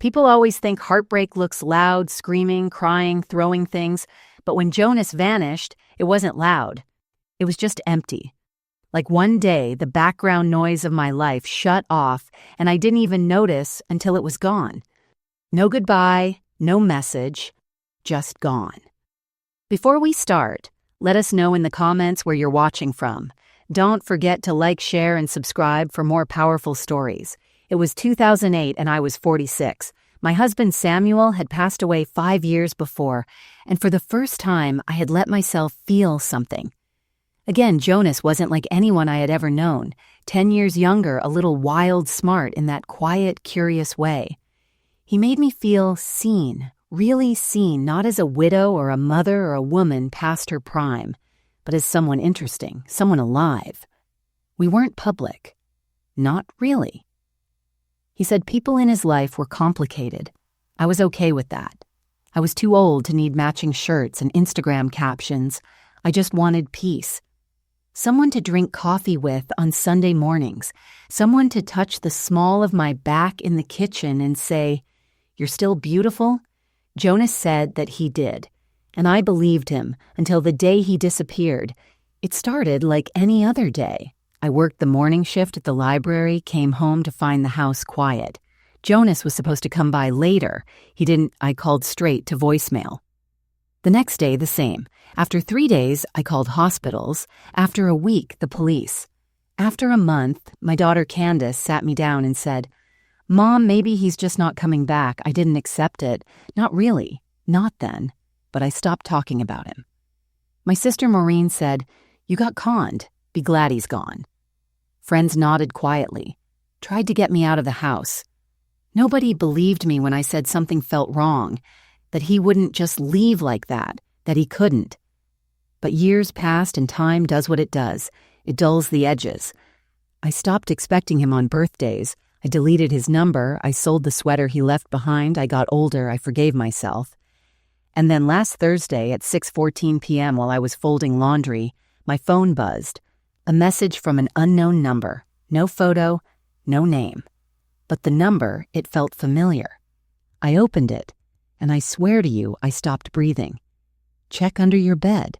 People always think heartbreak looks loud, screaming, crying, throwing things, but when Jonas vanished, it wasn't loud. It was just empty. Like one day, the background noise of my life shut off, and I didn't even notice until it was gone. No goodbye, no message, just gone. Before we start, let us know in the comments where you're watching from. Don't forget to like, share, and subscribe for more powerful stories. It was 2008 and I was 46. My husband Samuel had passed away 5 years before, and for the first time I had let myself feel something. Again, Jonas wasn't like anyone I had ever known, 10 years younger, a little wild smart in that quiet, curious way. He made me feel seen, really seen, not as a widow or a mother or a woman past her prime, but as someone interesting, someone alive. We weren't public. Not really. He said people in his life were complicated. I was okay with that. I was too old to need matching shirts and Instagram captions. I just wanted peace. Someone to drink coffee with on Sunday mornings. Someone to touch the small of my back in the kitchen and say, "You're still beautiful?" Jonas said that he did, and I believed him until the day he disappeared. It started like any other day. I worked the morning shift at the library, came home to find the house quiet. Jonas was supposed to come by later. He didn't. I called straight to voicemail. The next day, the same. After 3 days, I called hospitals. After a week, the police. After a month, my daughter Candace sat me down and said, "Mom, maybe he's just not coming back. I didn't accept it. Not really. Not then." But I stopped talking about him. My sister Maureen said, "You got conned. Be glad he's gone." Friends nodded quietly, tried to get me out of the house. Nobody believed me when I said something felt wrong, that he wouldn't just leave like that he couldn't. But years passed and time does what it does. It dulls the edges. I stopped expecting him on birthdays. I deleted his number. I sold the sweater he left behind. I got older. I forgave myself. And then last Thursday at 6:14 p.m. while I was folding laundry, my phone buzzed. A message from an unknown number. No photo, no name. But the number, it felt familiar. I opened it, and I swear to you, I stopped breathing. "Check under your bed.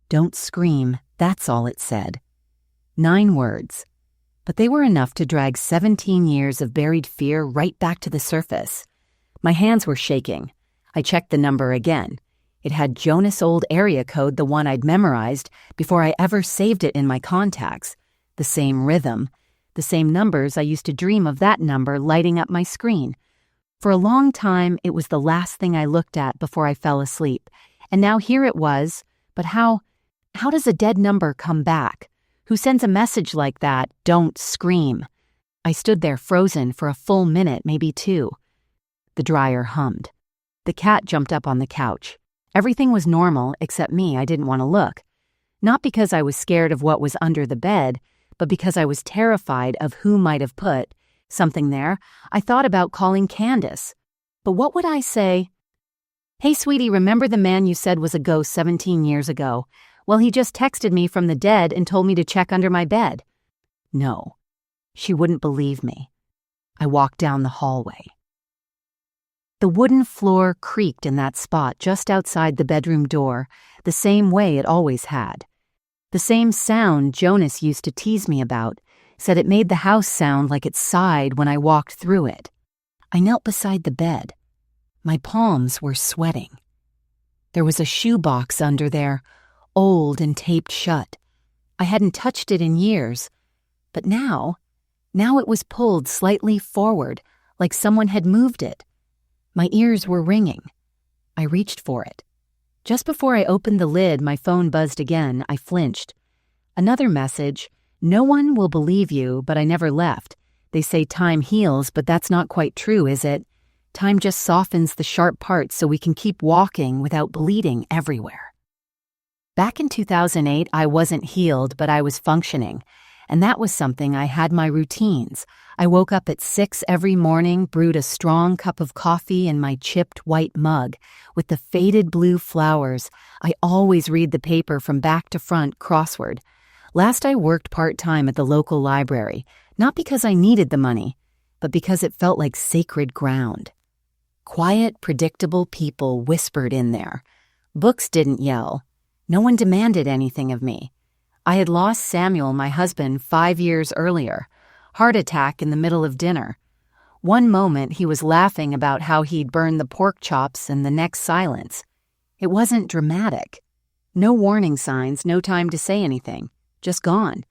Don't scream," that's all it said. 9 words. But they were enough to drag 17 years of buried fear right back to the surface. My hands were shaking. I checked the number again. It had Jonas' old area code, the one I'd memorized before I ever saved it in my contacts. The same rhythm, the same numbers. I used to dream of that number lighting up my screen. For a long time, it was the last thing I looked at before I fell asleep. And now here it was. But how does a dead number come back? Who sends a message like that? "Don't scream." I stood there frozen for a full minute, maybe 2. The dryer hummed. The cat jumped up on the couch. Everything was normal except me. I didn't want to look. Not because I was scared of what was under the bed, but because I was terrified of who might have put something there. I thought about calling Candace. But what would I say? "Hey, sweetie, remember the man you said was a ghost 17 years ago? Well, he just texted me from the dead and told me to check under my bed." No, she wouldn't believe me. I walked down the hallway. The wooden floor creaked in that spot just outside the bedroom door, the same way it always had. The same sound Jonas used to tease me about, said it made the house sound like it sighed when I walked through it. I knelt beside the bed. My palms were sweating. There was a shoebox under there, old and taped shut. I hadn't touched it in years, but now it was pulled slightly forward, like someone had moved it. My ears were ringing. I reached for it. Just before I opened the lid, my phone buzzed again. I flinched. Another message. "No one will believe you, but I never left. They say time heals, but that's not quite true, is it? Time just softens the sharp parts so we can keep walking without bleeding everywhere." Back in 2008, I wasn't healed, but I was functioning. And that was something. I had my routines. I woke up at 6 every morning, brewed a strong cup of coffee in my chipped white mug with the faded blue flowers. I always read the paper from back to front crossword. Last I worked part-time at the local library, not because I needed the money, but because it felt like sacred ground. Quiet, predictable people whispered in there. Books didn't yell. No one demanded anything of me. I had lost Samuel, my husband, 5 years earlier. Heart attack in the middle of dinner. One moment he was laughing about how he'd burned the pork chops, and the next silence. It wasn't dramatic. No warning signs, no time to say anything. Just gone.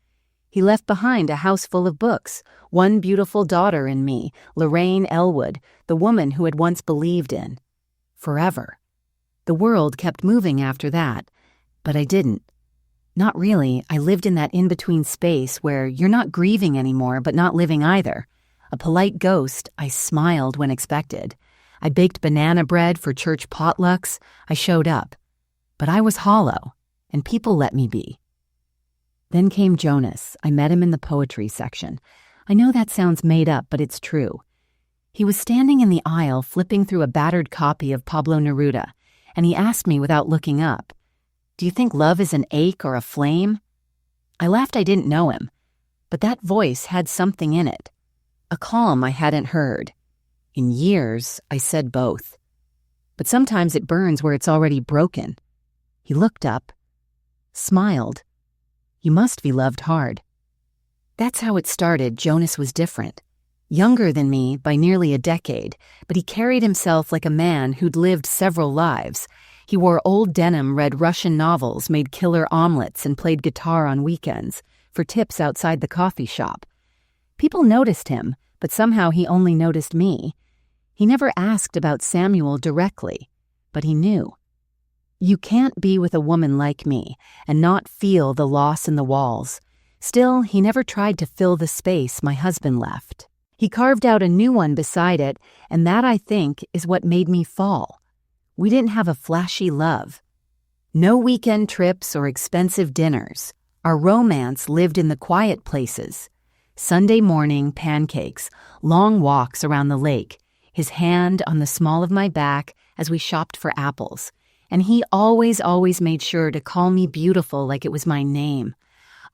He left behind a house full of books, one beautiful daughter in me, Lorraine Elwood, the woman who had once believed in. Forever. The world kept moving after that, but I didn't. Not really. I lived in that in-between space where you're not grieving anymore, but not living either. A polite ghost, I smiled when expected. I baked banana bread for church potlucks. I showed up. But I was hollow, and people let me be. Then came Jonas. I met him in the poetry section. I know that sounds made up, but it's true. He was standing in the aisle flipping through a battered copy of Pablo Neruda, and he asked me without looking up, "Do you think love is an ache or a flame?" I laughed. I didn't know him, but that voice had something in it, a calm I hadn't heard. In years, I said both. But sometimes it burns where it's already broken. He looked up, smiled. "You must be loved hard." That's how it started. Jonas was different. Younger than me by nearly a decade, but he carried himself like a man who'd lived several lives. He wore old denim, read Russian novels, made killer omelets, and played guitar on weekends for tips outside the coffee shop. People noticed him, but somehow he only noticed me. He never asked about Samuel directly, but he knew. You can't be with a woman like me and not feel the loss in the walls. Still, he never tried to fill the space my husband left. He carved out a new one beside it, and that, I think, is what made me fall. We didn't have a flashy love. No weekend trips or expensive dinners. Our romance lived in the quiet places. Sunday morning pancakes, long walks around the lake, his hand on the small of my back as we shopped for apples. And he always made sure to call me beautiful like it was my name.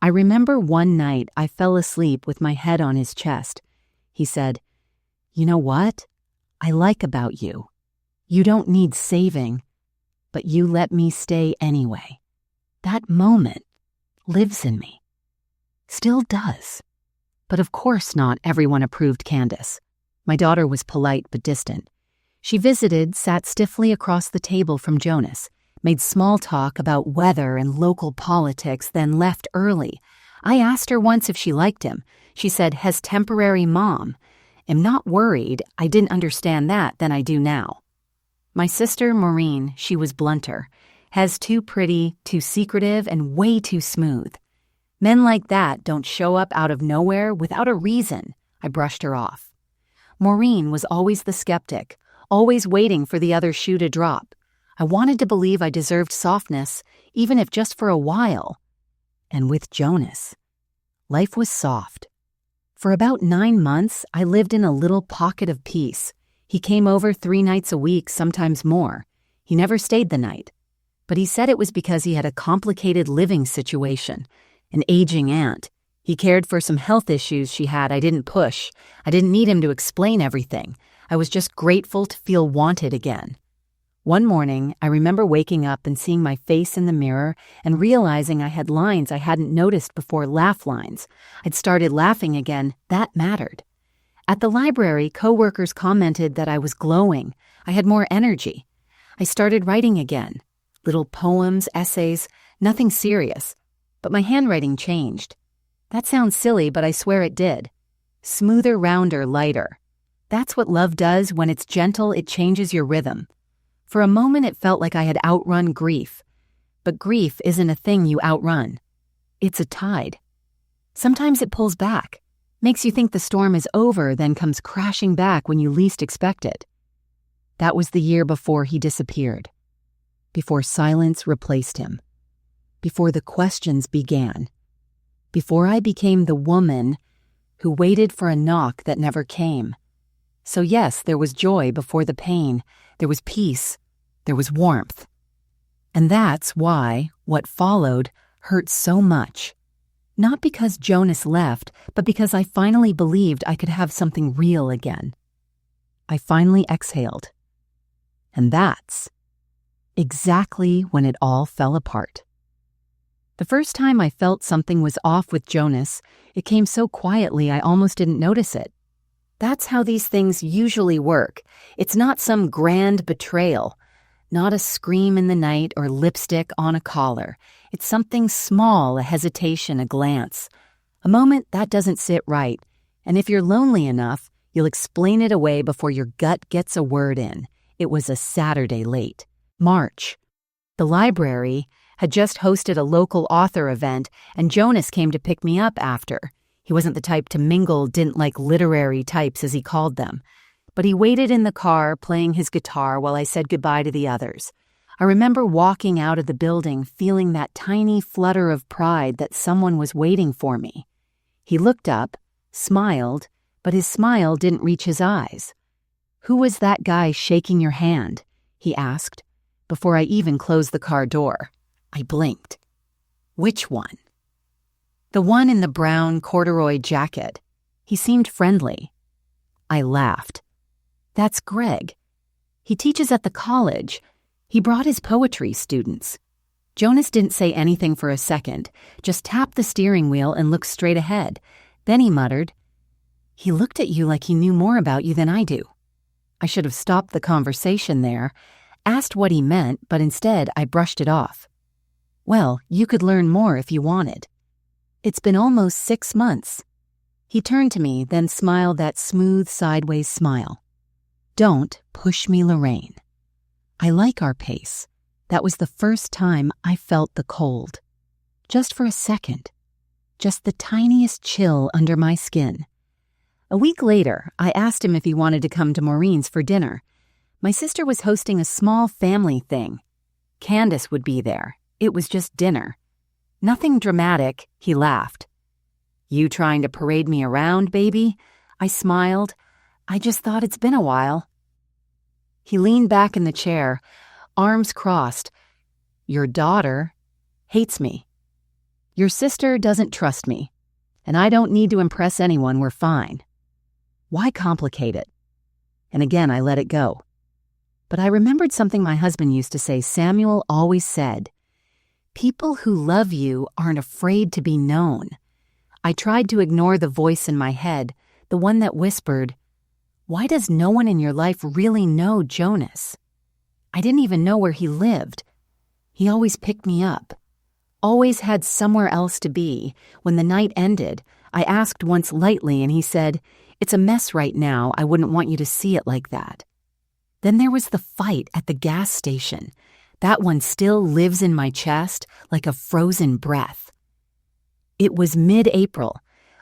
I remember one night I fell asleep with my head on his chest. He said, "You know what I like about you? You don't need saving, but you let me stay anyway." That moment lives in me. Still does. But of course not everyone approved Candace. My daughter was polite but distant. She visited, sat stiffly across the table from Jonas, made small talk about weather and local politics, then left early. I asked her once if she liked him. She said, "Has temporary mom." Am not worried. I didn't understand that than I do now. My sister, Maureen, she was blunter. Has too pretty, too secretive, and way too smooth. Men like that don't show up out of nowhere without a reason. I brushed her off. Maureen was always the skeptic, always waiting for the other shoe to drop. I wanted to believe I deserved softness, even if just for a while. And with Jonas, life was soft. For about 9 months, I lived in a little pocket of peace. He came over 3 nights a week, sometimes more. He never stayed the night. But he said it was because he had a complicated living situation, an aging aunt. He cared for some health issues she had. I didn't push. I didn't need him to explain everything. I was just grateful to feel wanted again. One morning, I remember waking up and seeing my face in the mirror and realizing I had lines I hadn't noticed before, laugh lines. I'd started laughing again. That mattered. At the library, coworkers commented that I was glowing. I had more energy. I started writing again. Little poems, essays, nothing serious. But my handwriting changed. That sounds silly, but I swear it did. Smoother, rounder, lighter. That's what love does. When it's gentle, it changes your rhythm. For a moment, it felt like I had outrun grief. But grief isn't a thing you outrun. It's a tide. Sometimes it pulls back, makes you think the storm is over, then comes crashing back when you least expect it. That was the year before he disappeared. Before silence replaced him. Before the questions began. Before I became the woman who waited for a knock that never came. So yes, there was joy before the pain. There was peace. There was warmth. And that's why what followed hurt so much. Not because Jonas left, but because I finally believed I could have something real again. I finally exhaled. And that's exactly when it all fell apart. The first time I felt something was off with Jonas, it came so quietly I almost didn't notice it. That's how these things usually work. It's not some grand betrayal, not a scream in the night or lipstick on a collar. It's something small, a hesitation, a glance. A moment that doesn't sit right, and if you're lonely enough, you'll explain it away before your gut gets a word in. It was a Saturday late. March. The library had just hosted a local author event, and Jonas came to pick me up after. He wasn't the type to mingle, didn't like literary types as he called them. But he waited in the car playing his guitar while I said goodbye to the others. I remember walking out of the building feeling that tiny flutter of pride that someone was waiting for me. He looked up, smiled, but his smile didn't reach his eyes. "Who was that guy shaking your hand?" he asked, before I even closed the car door. I blinked. "Which one?" "The one in the brown corduroy jacket. He seemed friendly." I laughed. "That's Greg. He teaches at the college. He brought his poetry students." Jonas didn't say anything for a second, just tapped the steering wheel and looked straight ahead. Then he muttered, "He looked at you like he knew more about you than I do." I should have stopped the conversation there, asked what he meant, but instead I brushed it off. "Well, you could learn more if you wanted. It's been almost 6 months." He turned to me, then smiled that smooth sideways smile. "Don't push me, Lorraine. I like our pace." That was the first time I felt the cold. Just for a second. Just the tiniest chill under my skin. A week later, I asked him if he wanted to come to Maureen's for dinner. My sister was hosting a small family thing. Candace would be there. It was just dinner. Nothing dramatic, he laughed. "You trying to parade me around, baby?" I smiled. "I just thought it's been a while." He leaned back in the chair, arms crossed. "Your daughter hates me. Your sister doesn't trust me. And I don't need to impress anyone, we're fine. Why complicate it?" And again, I let it go. But I remembered something my husband used to say. Samuel always said, "People who love you aren't afraid to be known." I tried to ignore the voice in my head, the one that whispered, "Why does no one in your life really know Jonas?" I didn't even know where he lived. He always picked me up. Always had somewhere else to be. When the night ended, I asked once lightly and he said, "It's a mess right now. I wouldn't want you to see it like that." Then there was the fight at the gas station. That one still lives in my chest like a frozen breath. It was mid-April.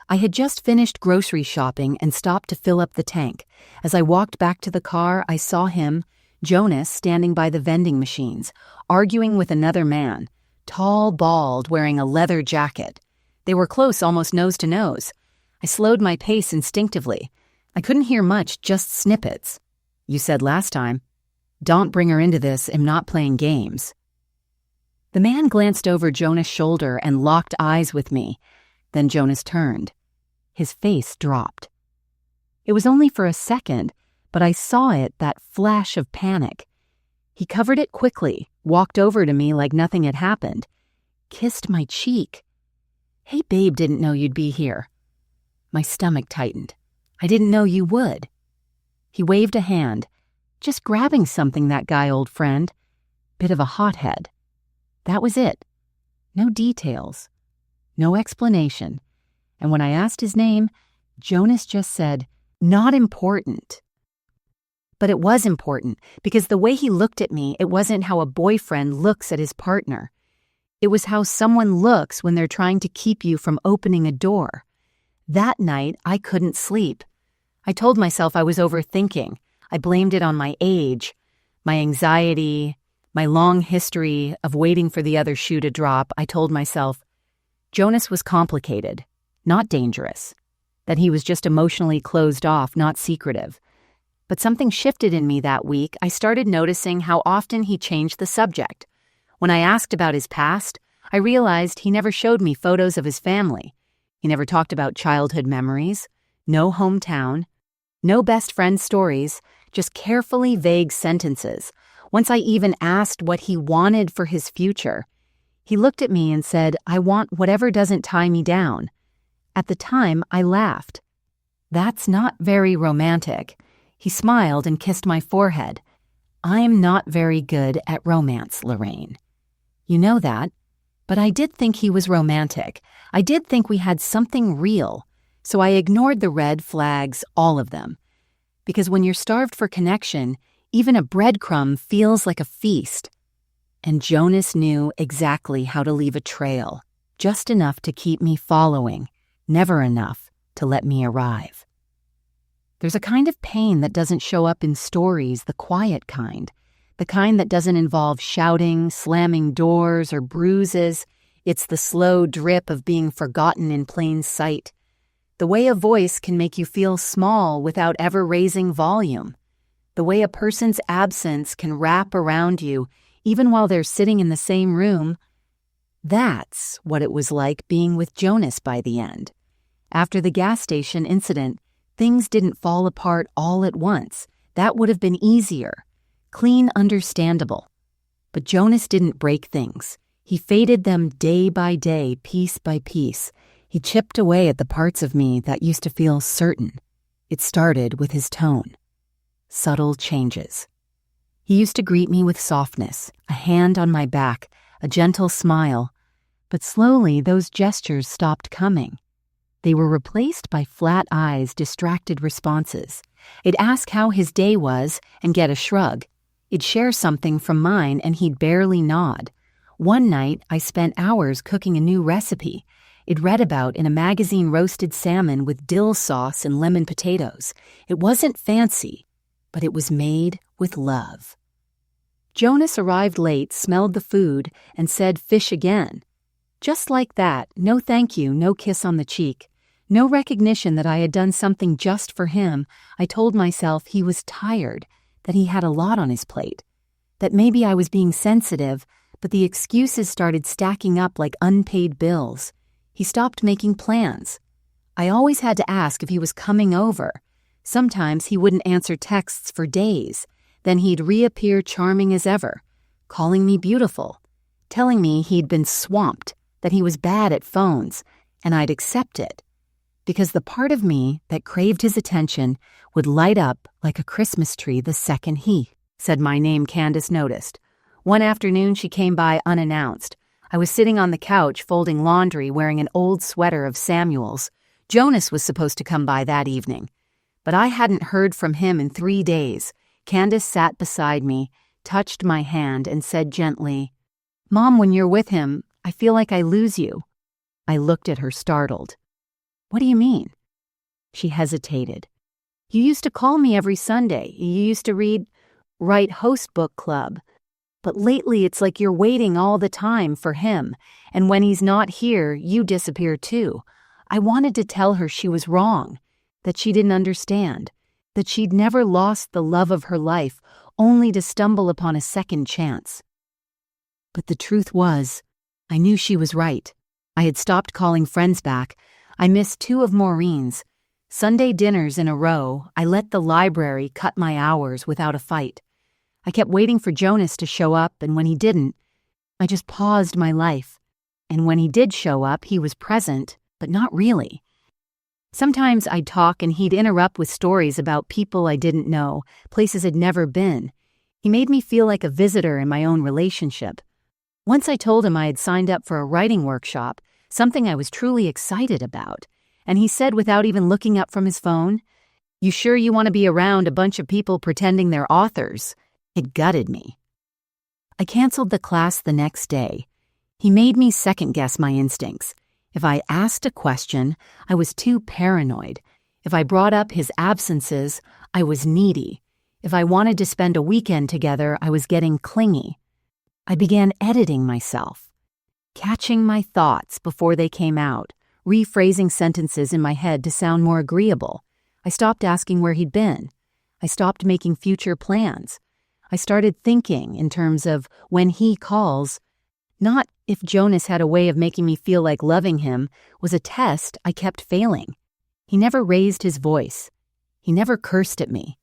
I had just finished grocery shopping and stopped to fill up the tank. As I walked back to the car, I saw him, Jonas, standing by the vending machines, arguing with another man, tall, bald, wearing a leather jacket. They were close, almost nose to nose. I slowed my pace instinctively. I couldn't hear much, just snippets. "You said last time, don't bring her into this, I'm not playing games." The man glanced over Jonas' shoulder and locked eyes with me. Then Jonas turned. His face dropped. It was only for a second, but I saw it, that flash of panic. He covered it quickly, walked over to me like nothing had happened, kissed my cheek. "Hey babe, didn't know you'd be here." My stomach tightened. "I didn't know you would." He waved a hand. "Just grabbing something, that guy, old friend. Bit of a hothead." That was it. No details. No explanation. And when I asked his name, Jonas just said, "Not important." But it was important, because the way he looked at me, it wasn't how a boyfriend looks at his partner. It was how someone looks when they're trying to keep you from opening a door. That night, I couldn't sleep. I told myself I was overthinking. I blamed it on my age, my anxiety, my long history of waiting for the other shoe to drop. I told myself Jonas was complicated, not dangerous, that he was just emotionally closed off, not secretive. But something shifted in me that week. I started noticing how often he changed the subject. When I asked about his past, I realized he never showed me photos of his family. He never talked about childhood memories, no hometown, no best friend stories, just carefully vague sentences. Once I even asked what he wanted for his future. He looked at me and said, "I want whatever doesn't tie me down." At the time, I laughed. "That's not very romantic." He smiled and kissed my forehead. "I'm not very good at romance, Lorraine. You know that. But I did think he was romantic. I did think we had something real. So I ignored the red flags, all of them. Because when you're starved for connection, even a breadcrumb feels like a feast. And Jonas knew exactly how to leave a trail, just enough to keep me following, never enough to let me arrive. There's a kind of pain that doesn't show up in stories, the quiet kind, the kind that doesn't involve shouting, slamming doors, or bruises. It's the slow drip of being forgotten in plain sight. The way a voice can make you feel small without ever raising volume. The way a person's absence can wrap around you even while they're sitting in the same room. That's what it was like being with Jonas by the end. After the gas station incident, things didn't fall apart all at once. That would have been easier. Clean, understandable. But Jonas didn't break things. He faded them day by day, piece by piece. He chipped away at the parts of me that used to feel certain. It started with his tone. Subtle changes. He used to greet me with softness, a hand on my back, a gentle smile. But slowly those gestures stopped coming. They were replaced by flat eyes, distracted responses. I'd ask how his day was and get a shrug. It'd share something from mine and he'd barely nod. One night, I spent hours cooking a new recipe. I'd read about in a magazine roasted salmon with dill sauce and lemon potatoes. It wasn't fancy, but it was made with love. Jonas arrived late, smelled the food, and said fish again. Just like that, no thank you, no kiss on the cheek. No recognition that I had done something just for him. I told myself he was tired, that he had a lot on his plate, that maybe I was being sensitive, but the excuses started stacking up like unpaid bills. He stopped making plans. I always had to ask if he was coming over. Sometimes he wouldn't answer texts for days. Then he'd reappear charming as ever, calling me beautiful, telling me he'd been swamped, that he was bad at phones, and I'd accept it. Because the part of me that craved his attention would light up like a Christmas tree the second he said my name. Candace noticed. One afternoon she came by unannounced. I was sitting on the couch folding laundry wearing an old sweater of Samuel's. Jonas was supposed to come by that evening. But I hadn't heard from him in 3 days. Candace sat beside me, touched my hand, and said gently, "Mom, when you're with him, I feel like I lose you." I looked at her startled. "What do you mean?" She hesitated. "You used to call me every Sunday. You used to write host book club. But lately it's like you're waiting all the time for him, and when he's not here, you disappear too." I wanted to tell her she was wrong, that she didn't understand, that she'd never lost the love of her life only to stumble upon a second chance. But the truth was, I knew she was right. I had stopped calling friends back. I missed 2 of Maureen's. Sunday dinners in a row. I let the library cut my hours without a fight. I kept waiting for Jonas to show up, and when he didn't, I just paused my life. And when he did show up, he was present, but not really. Sometimes I'd talk and he'd interrupt with stories about people I didn't know, places I'd never been. He made me feel like a visitor in my own relationship. Once I told him I had signed up for a writing workshop, something I was truly excited about, and he said without even looking up from his phone, "You sure you want to be around a bunch of people pretending they're authors?" It gutted me. I canceled the class the next day. He made me second-guess my instincts. If I asked a question, I was too paranoid. If I brought up his absences, I was needy. If I wanted to spend a weekend together, I was getting clingy. I began editing myself, catching my thoughts before they came out, rephrasing sentences in my head to sound more agreeable. I stopped asking where he'd been. I stopped making future plans. I started thinking in terms of when he calls. Not if Jonas had a way of making me feel like loving him was a test I kept failing. He never raised his voice. He never cursed at me.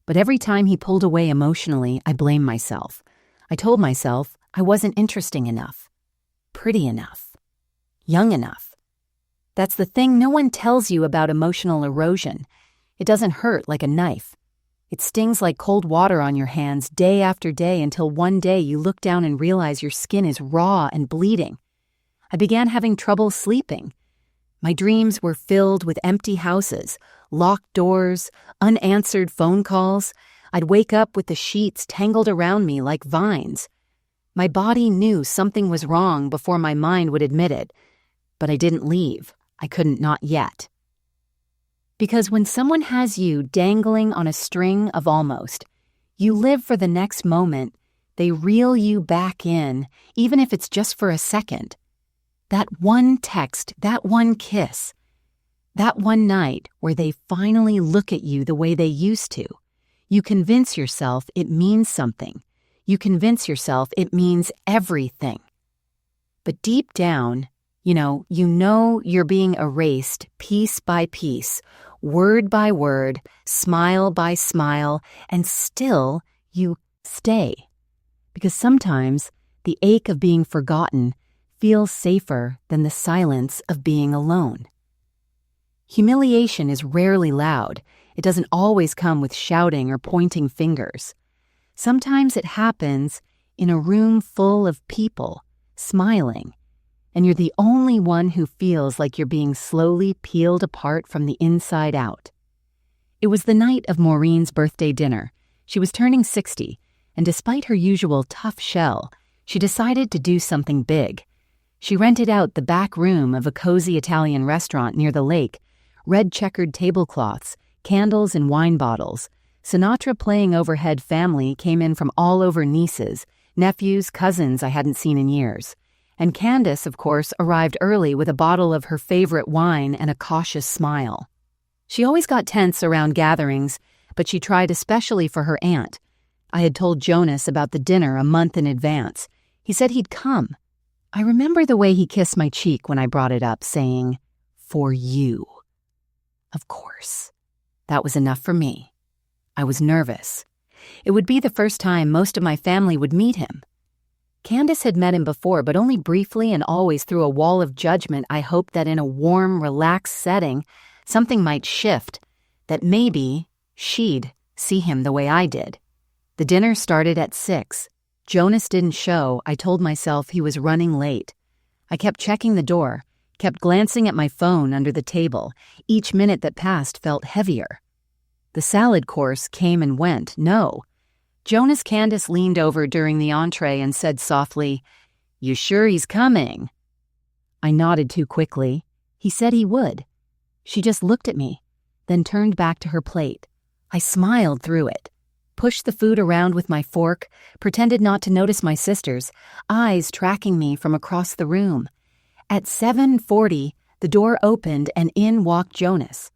But every time he pulled away emotionally, I blamed myself. I told myself I wasn't interesting enough, pretty enough, young enough. That's the thing no one tells you about emotional erosion. It doesn't hurt like a knife. It stings like cold water on your hands day after day until one day you look down and realize your skin is raw and bleeding. I began having trouble sleeping. My dreams were filled with empty houses, locked doors, unanswered phone calls. I'd wake up with the sheets tangled around me like vines. My body knew something was wrong before my mind would admit it, but I didn't leave. I couldn't, not yet. Because when someone has you dangling on a string of almost, you live for the next moment, they reel you back in, even if it's just for a second. That one text, that one kiss, that one night where they finally look at you the way they used to. You convince yourself it means something. You convince yourself it means everything. But deep down, you know you're being erased piece by piece, word by word, smile by smile, and still you stay. Because sometimes the ache of being forgotten feels safer than the silence of being alone. Humiliation is rarely loud. It doesn't always come with shouting or pointing fingers. Sometimes it happens in a room full of people, smiling, and you're the only one who feels like you're being slowly peeled apart from the inside out. It was the night of Maureen's birthday dinner. She was turning 60, and despite her usual tough shell, she decided to do something big. She rented out the back room of a cozy Italian restaurant near the lake, red-checkered tablecloths, candles and wine bottles. Sinatra playing overhead. Family came in from all over, nieces, nephews, cousins I hadn't seen in years. And Candace, of course, arrived early with a bottle of her favorite wine and a cautious smile. She always got tense around gatherings, but she tried especially for her aunt. I had told Jonas about the dinner a month in advance. He said he'd come. I remember the way he kissed my cheek when I brought it up, saying, "For you." Of course. That was enough for me. I was nervous. It would be the first time most of my family would meet him. Candace had met him before, but only briefly and always through a wall of judgment. I hoped that in a warm, relaxed setting, something might shift, that maybe she'd see him the way I did. The dinner started at 6. Jonas didn't show. I told myself he was running late. I kept checking the door, kept glancing at my phone under the table. Each minute that passed felt heavier. The salad course came and went. No. Jonas. Candace leaned over during the entree and said softly, "You sure he's coming?" I nodded too quickly. He said he would. She just looked at me, then turned back to her plate. I smiled through it, pushed the food around with my fork, pretended not to notice my sisters, eyes tracking me from across the room. At 7:40, the door opened and in walked Jonas.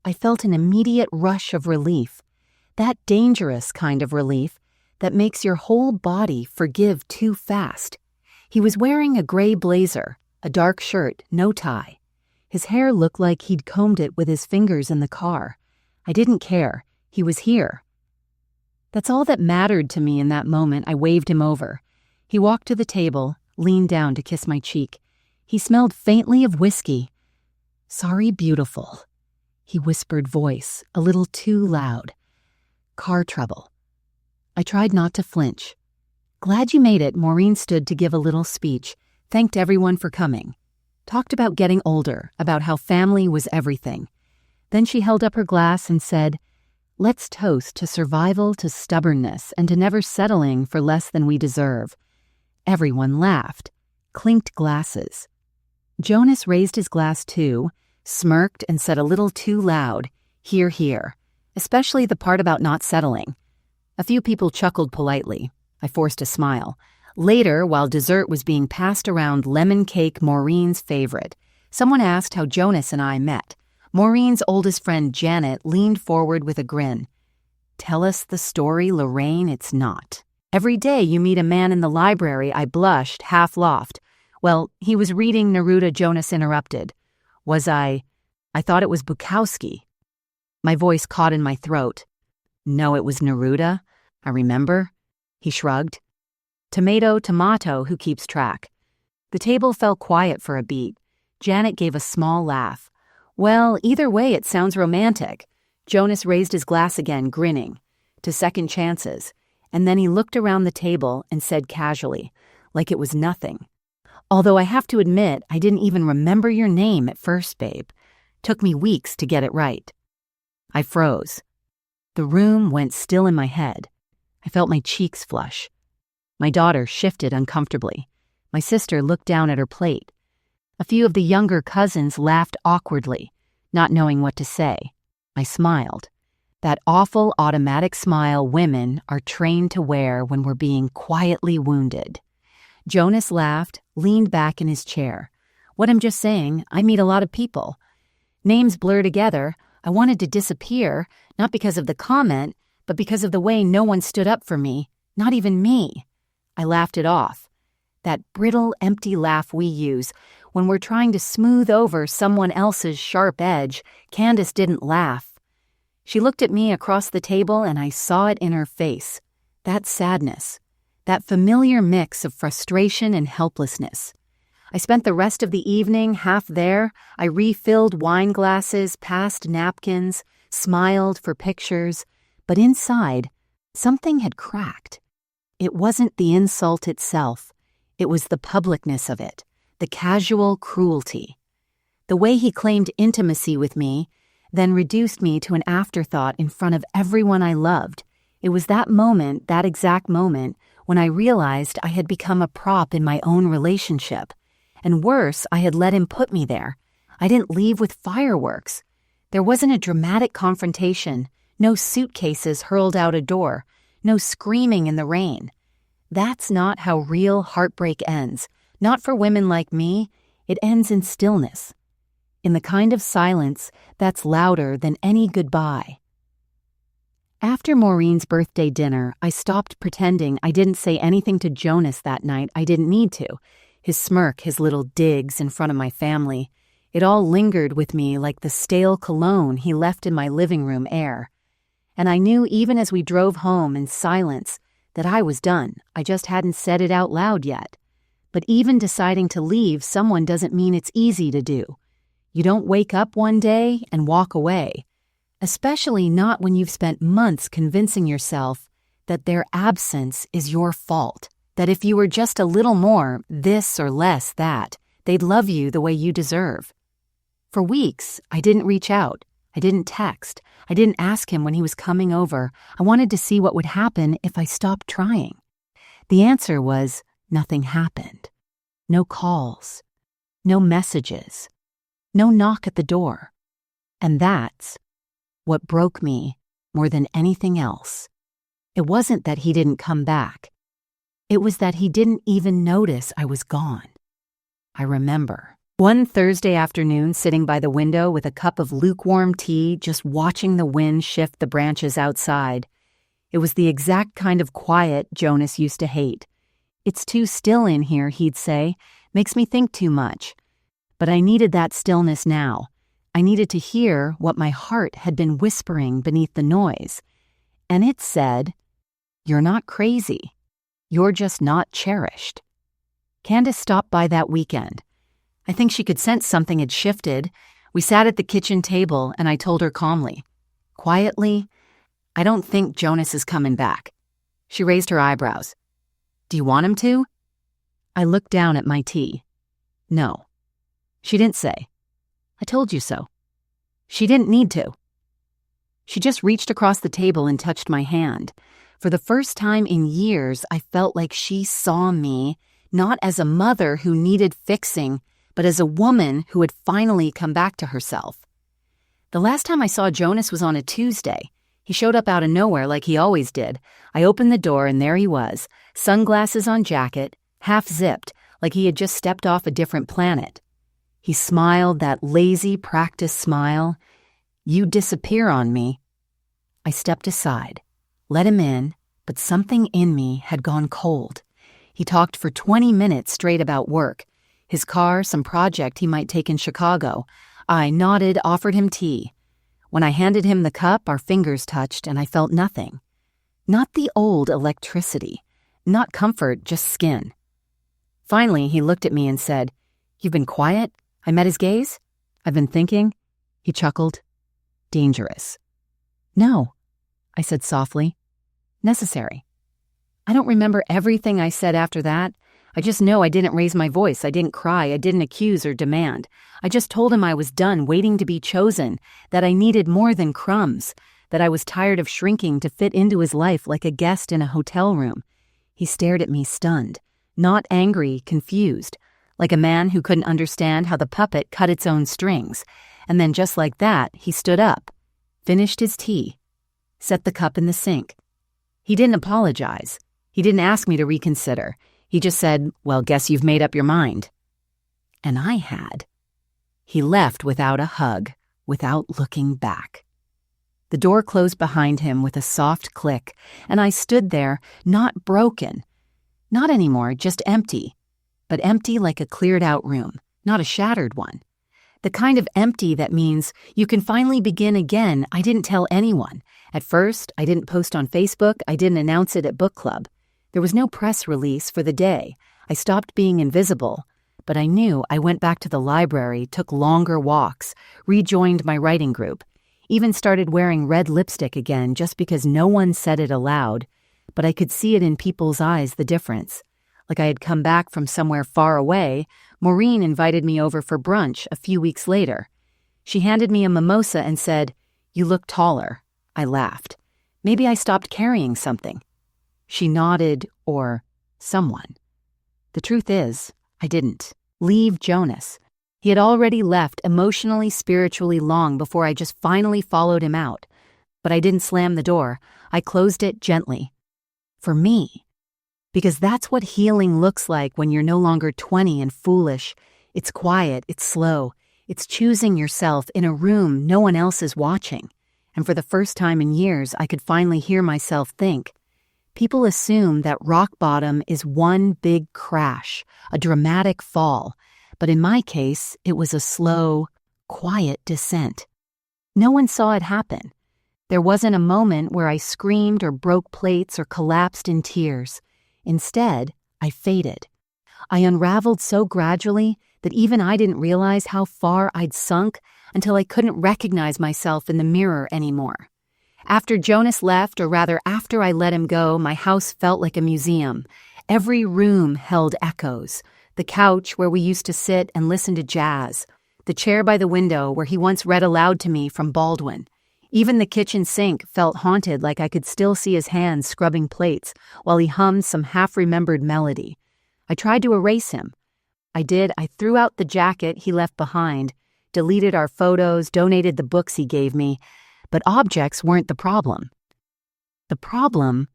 I felt an immediate rush of relief, that dangerous kind of relief that makes your whole body forgive too fast. He was wearing a gray blazer, a dark shirt, no tie. His hair looked like he'd combed it with his fingers in the car. I didn't care. He was here. That's all that mattered to me in that moment. I waved him over. He walked to the table, leaned down to kiss my cheek. He smelled faintly of whiskey. "Sorry, beautiful," he whispered, voice a little too loud. "Car trouble." I tried not to flinch. "Glad you made it." Maureen stood to give a little speech, thanked everyone for coming, talked about getting older, about how family was everything. Then she held up her glass and said, "Let's toast to survival, to stubbornness, and to never settling for less than we deserve." Everyone laughed, clinked glasses. Jonas raised his glass too, smirked and said a little too loud, "Hear, hear," especially the part about not settling. A few people chuckled politely. I forced a smile. Later, while dessert was being passed around, lemon cake, Maureen's favorite, someone asked how Jonas and I met. Maureen's oldest friend, Janet, leaned forward with a grin. "Tell us the story, Lorraine. It's not. Every day you meet a man in the library." I blushed, half laughed. "Well, he was reading Neruda." Jonas interrupted. "Was I thought it was Bukowski." My voice caught in my throat. No, it was Neruda. I remember. He shrugged. Tomato, who keeps track. The table fell quiet for a beat. Janet gave a small laugh. Well, either way, it sounds romantic. Jonas raised his glass again, grinning. To second chances. And then he looked around the table and said casually, like it was nothing. Although I have to admit, I didn't even remember your name at first, babe. Took me weeks to get it right. I froze. The room went still in my head. I felt my cheeks flush. My daughter shifted uncomfortably. My sister looked down at her plate. A few of the younger cousins laughed awkwardly, not knowing what to say. I smiled. That awful automatic smile women are trained to wear when we're being quietly wounded. Jonas laughed, leaned back in his chair. What I'm just saying, I meet a lot of people. Names blur together. I wanted to disappear, not because of the comment, but because of the way no one stood up for me, not even me. I laughed it off. That brittle, empty laugh we use when we're trying to smooth over someone else's sharp edge. Candace didn't laugh. She looked at me across the table and I saw it in her face. That sadness. That familiar mix of frustration and helplessness. I spent the rest of the evening half there. I refilled wine glasses, passed napkins, smiled for pictures. But inside, something had cracked. It wasn't the insult itself. It was the publicness of it, the casual cruelty. The way he claimed intimacy with me, then reduced me to an afterthought in front of everyone I loved. It was that moment, that exact moment, when I realized I had become a prop in my own relationship. And worse, I had let him put me there. I didn't leave with fireworks. There wasn't a dramatic confrontation, no suitcases hurled out a door, no screaming in the rain. That's not how real heartbreak ends. Not for women like me. It ends in stillness. In the kind of silence that's louder than any goodbye. After Maureen's birthday dinner, I stopped pretending I didn't say anything to Jonas that night. I didn't need to. His smirk, his little digs in front of my family. It all lingered with me like the stale cologne he left in my living room air. And I knew even as we drove home in silence that I was done. I just hadn't said it out loud yet. But even deciding to leave someone doesn't mean it's easy to do. You don't wake up one day and walk away. Especially not when you've spent months convincing yourself that their absence is your fault. That if you were just a little more this or less that, they'd love you the way you deserve. For weeks, I didn't reach out. I didn't text. I didn't ask him when he was coming over. I wanted to see what would happen if I stopped trying. The answer was nothing happened. No calls. No messages. No knock at the door. And that's what broke me more than anything else. It wasn't that he didn't come back. It was that he didn't even notice I was gone. I remember one Thursday afternoon sitting by the window with a cup of lukewarm tea, just watching the wind shift the branches outside. It was the exact kind of quiet Jonas used to hate. It's too still in here, he'd say. Makes me think too much. But I needed that stillness now. I needed to hear what my heart had been whispering beneath the noise. And it said, "You're not crazy. You're just not cherished." Candace stopped by that weekend. I think she could sense something had shifted. We sat at the kitchen table and I told her calmly, quietly, "I don't think Jonas is coming back." She raised her eyebrows. "Do you want him to?" I looked down at my tea. No. She didn't say, "I told you so." She didn't need to. She just reached across the table and touched my hand. For the first time in years, I felt like she saw me, not as a mother who needed fixing, but as a woman who had finally come back to herself. The last time I saw Jonas was on a Tuesday. He showed up out of nowhere like he always did. I opened the door and there he was, sunglasses on jacket, half zipped, like he had just stepped off a different planet. He smiled that lazy practice smile. "You disappear on me." I stepped aside, let him in, but something in me had gone cold. He talked for 20 minutes straight about work. His car, some project he might take in Chicago. I nodded, offered him tea. When I handed him the cup, our fingers touched and I felt nothing. Not the old electricity. Not comfort, just skin. Finally, he looked at me and said, "You've been quiet?" I met his gaze. "I've been thinking." He chuckled. "Dangerous." "No," I said softly. "Necessary." I don't remember everything I said after that. I just know I didn't raise my voice, I didn't cry, I didn't accuse or demand. I just told him I was done waiting to be chosen, that I needed more than crumbs, that I was tired of shrinking to fit into his life like a guest in a hotel room. He stared at me stunned, not angry, confused, like a man who couldn't understand how the puppet cut its own strings. And then just like that, he stood up, finished his tea, set the cup in the sink. He didn't apologize. He didn't ask me to reconsider. He just said, "Well, guess you've made up your mind." And I had. He left without a hug, without looking back. The door closed behind him with a soft click, and I stood there, not broken. Not anymore, just empty. But empty like a cleared-out room, not a shattered one. The kind of empty that means you can finally begin again. I didn't tell anyone. At first, I didn't post on Facebook, I didn't announce it at book club. There was no press release for the day. I stopped being invisible, but I knew I went back to the library, took longer walks, rejoined my writing group, even started wearing red lipstick again just because no one said it aloud, but I could see it in people's eyes, the difference. Like I had come back from somewhere far away, Maureen invited me over for brunch a few weeks later. She handed me a mimosa and said, "You look taller." I laughed. Maybe I stopped carrying something. She nodded, or someone. The truth is, I didn't. Leave Jonas. He had already left emotionally, spiritually long before I just finally followed him out. But I didn't slam the door. I closed it gently. For me. Because that's what healing looks like when you're no longer 20 and foolish. It's quiet, it's slow. It's choosing yourself in a room no one else is watching. And for the first time in years, I could finally hear myself think. People assume that rock bottom is one big crash, a dramatic fall, but in my case, it was a slow, quiet descent. No one saw it happen. There wasn't a moment where I screamed or broke plates or collapsed in tears. Instead, I faded. I unraveled so gradually that even I didn't realize how far I'd sunk until I couldn't recognize myself in the mirror anymore. After Jonas left, or rather after I let him go, my house felt like a museum. Every room held echoes. The couch where we used to sit and listen to jazz. The chair by the window where he once read aloud to me from Baldwin. Even the kitchen sink felt haunted, like I could still see his hands scrubbing plates while he hummed some half-remembered melody. I tried to erase him. I did. I threw out the jacket he left behind, deleted our photos, donated the books he gave me, but objects weren't the problem. The problem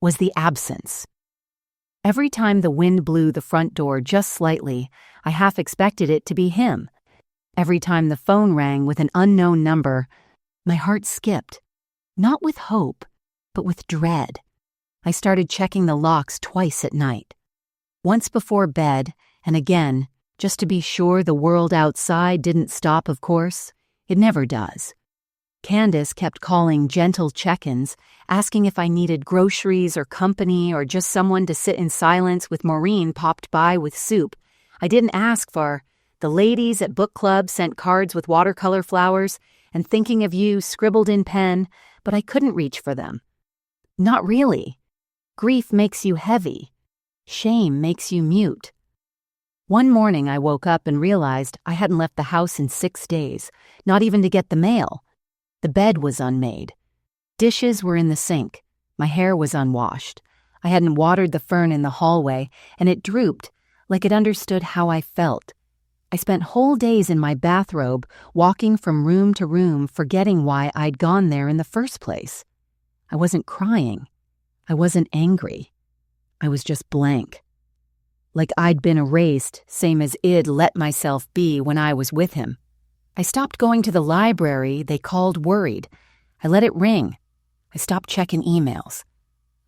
was the absence. Every time the wind blew the front door just slightly, I half expected it to be him. Every time the phone rang with an unknown number, my heart skipped, not with hope, but with dread. I started checking the locks twice at night. Once before bed, and again, just to be sure the world outside didn't stop, of course. It never does. Candace kept calling gentle check-ins, asking if I needed groceries or company or just someone to sit in silence with Maureen popped by with soup. I didn't ask for. The ladies at book club sent cards with watercolor flowers and thinking of you scribbled in pen, but I couldn't reach for them. Not really. Grief makes you heavy. Shame makes you mute. One morning I woke up and realized I hadn't left the house in 6 days, not even to get the mail. The bed was unmade. Dishes were in the sink. My hair was unwashed. I hadn't watered the fern in the hallway, and it drooped, like it understood how I felt. I spent whole days in my bathrobe, walking from room to room, forgetting why I'd gone there in the first place. I wasn't crying. I wasn't angry. I was just blank. Like I'd been erased, same as I'd let myself be when I was with him. I stopped going to the library they called worried. I let it ring. I stopped checking emails.